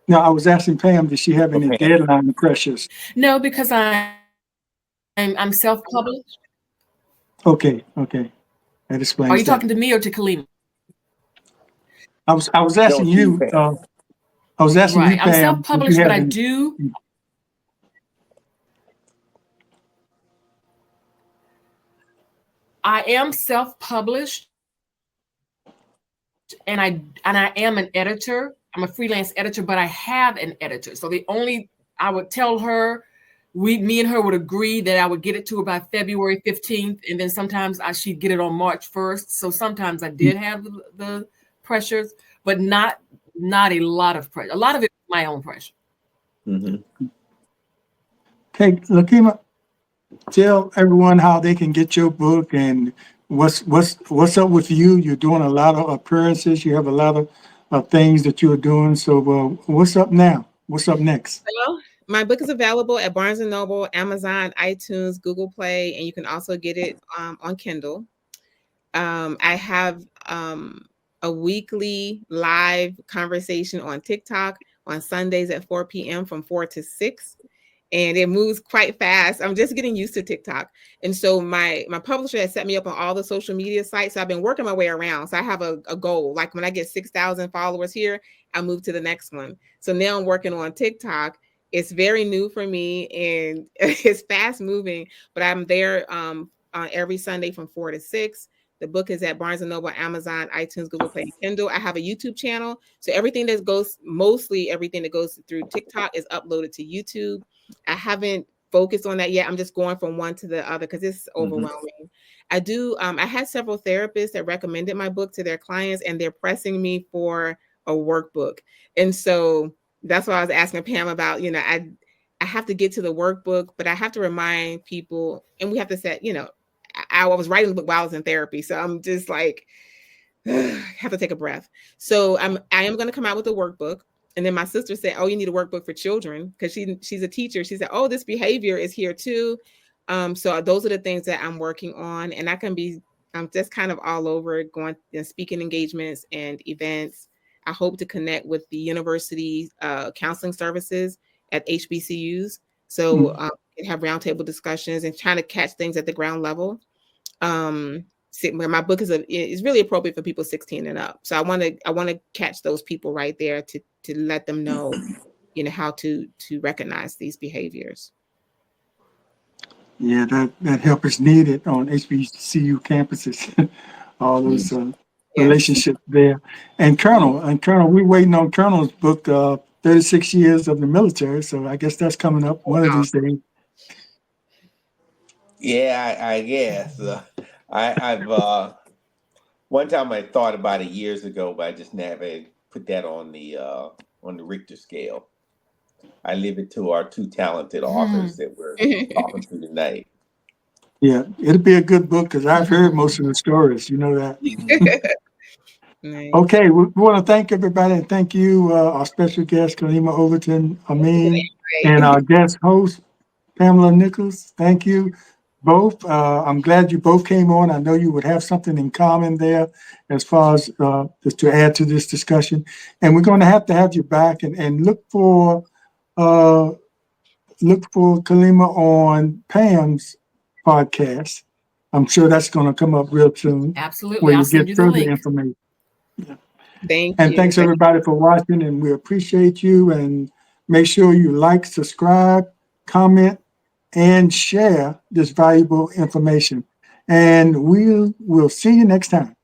[SPEAKER 1] No, I was asking Pam, did she have any deadline pressures?
[SPEAKER 2] No, because I'm self-published.
[SPEAKER 1] Okay. That explains.
[SPEAKER 2] Are you talking to me or to Kalima?
[SPEAKER 1] I was asking you. I was asking you, Pam.
[SPEAKER 2] I'm self-published, but I do. I am self-published, and I am an editor. I'm a freelance editor, but I have an editor. So I would tell her, me and her would agree that I would get it to her by February 15th. And then sometimes she'd get it on March 1st. So sometimes I did have the pressures, but not a lot of pressure. A lot of it was my own pressure.
[SPEAKER 4] Mm-hmm.
[SPEAKER 1] Okay, Lakima, tell everyone how they can get your book and what's up with you. You're doing a lot of appearances. You have a lot of things that you're doing. So what's up now? What's up next?
[SPEAKER 3] Well, my book is available at Barnes & Noble, Amazon, iTunes, Google Play, and you can also get it on Kindle. I have a weekly live conversation on TikTok on Sundays at 4 p.m. from 4 to 6. And it moves quite fast. I'm just getting used to TikTok. And so my publisher has set me up on all the social media sites. So I've been working my way around. So I have a goal. Like when I get 6,000 followers here, I move to the next one. So now I'm working on TikTok. It's very new for me and it's fast moving, but I'm there on every Sunday from 4 to 6. The book is at Barnes & Noble, Amazon, iTunes, Google Play, and Kindle. I have a YouTube channel. So mostly everything that goes through TikTok is uploaded to YouTube. I haven't focused on that yet. I'm just going from one to the other because it's overwhelming. I had several therapists that recommended my book to their clients and they're pressing me for a workbook. And so that's why I was asking Pam about, I have to get to the workbook, but I have to remind people, and we have to set, I was writing the book while I was in therapy. So I'm just like, have to take a breath. So I am going to come out with a workbook. And then my sister said, oh, you need a workbook for children because she's a teacher. She said, oh, this behavior is here too. So those are the things that I'm working on. And I'm just kind of all over going and speaking engagements and events. I hope to connect with the university counseling services at HBCUs. So have roundtable discussions and trying to catch things at the ground level. My book is really appropriate for people 16 and up. So I want to catch those people right there to let them know, how to recognize these behaviors.
[SPEAKER 1] Yeah, that help is needed on HBCU campuses. All those relationships there. And Colonel, we're waiting on Colonel's book, 36 Years of the Military. So I guess that's coming up one of these days.
[SPEAKER 4] Yeah, I guess. I've one time I thought about it years ago, but I just never put that on the Richter scale. I leave it to our two talented authors that we're talking to tonight.
[SPEAKER 1] Yeah, it'll be a good book because I've heard most of the stories. You know that.
[SPEAKER 3] Nice.
[SPEAKER 1] Okay, we want to thank everybody and thank you, our special guest, Kalima Overton Amin, and our guest host, Pamela Nichols. Thank you both. I'm glad you both came on. I know you would have something in common there as far as just to add to this discussion. And we're going to have you back and look for Kalima on Pam's podcast. I'm sure that's going to come up real soon.
[SPEAKER 2] Absolutely.
[SPEAKER 1] Where
[SPEAKER 2] I'll
[SPEAKER 1] you
[SPEAKER 2] send
[SPEAKER 1] get
[SPEAKER 2] you the
[SPEAKER 1] further
[SPEAKER 2] link.
[SPEAKER 1] information. Yeah.
[SPEAKER 3] Thank
[SPEAKER 1] And
[SPEAKER 3] you.
[SPEAKER 1] thanks everybody for watching, and we appreciate you. And make sure you like, subscribe, comment, and share this valuable information. And we'll see you next time.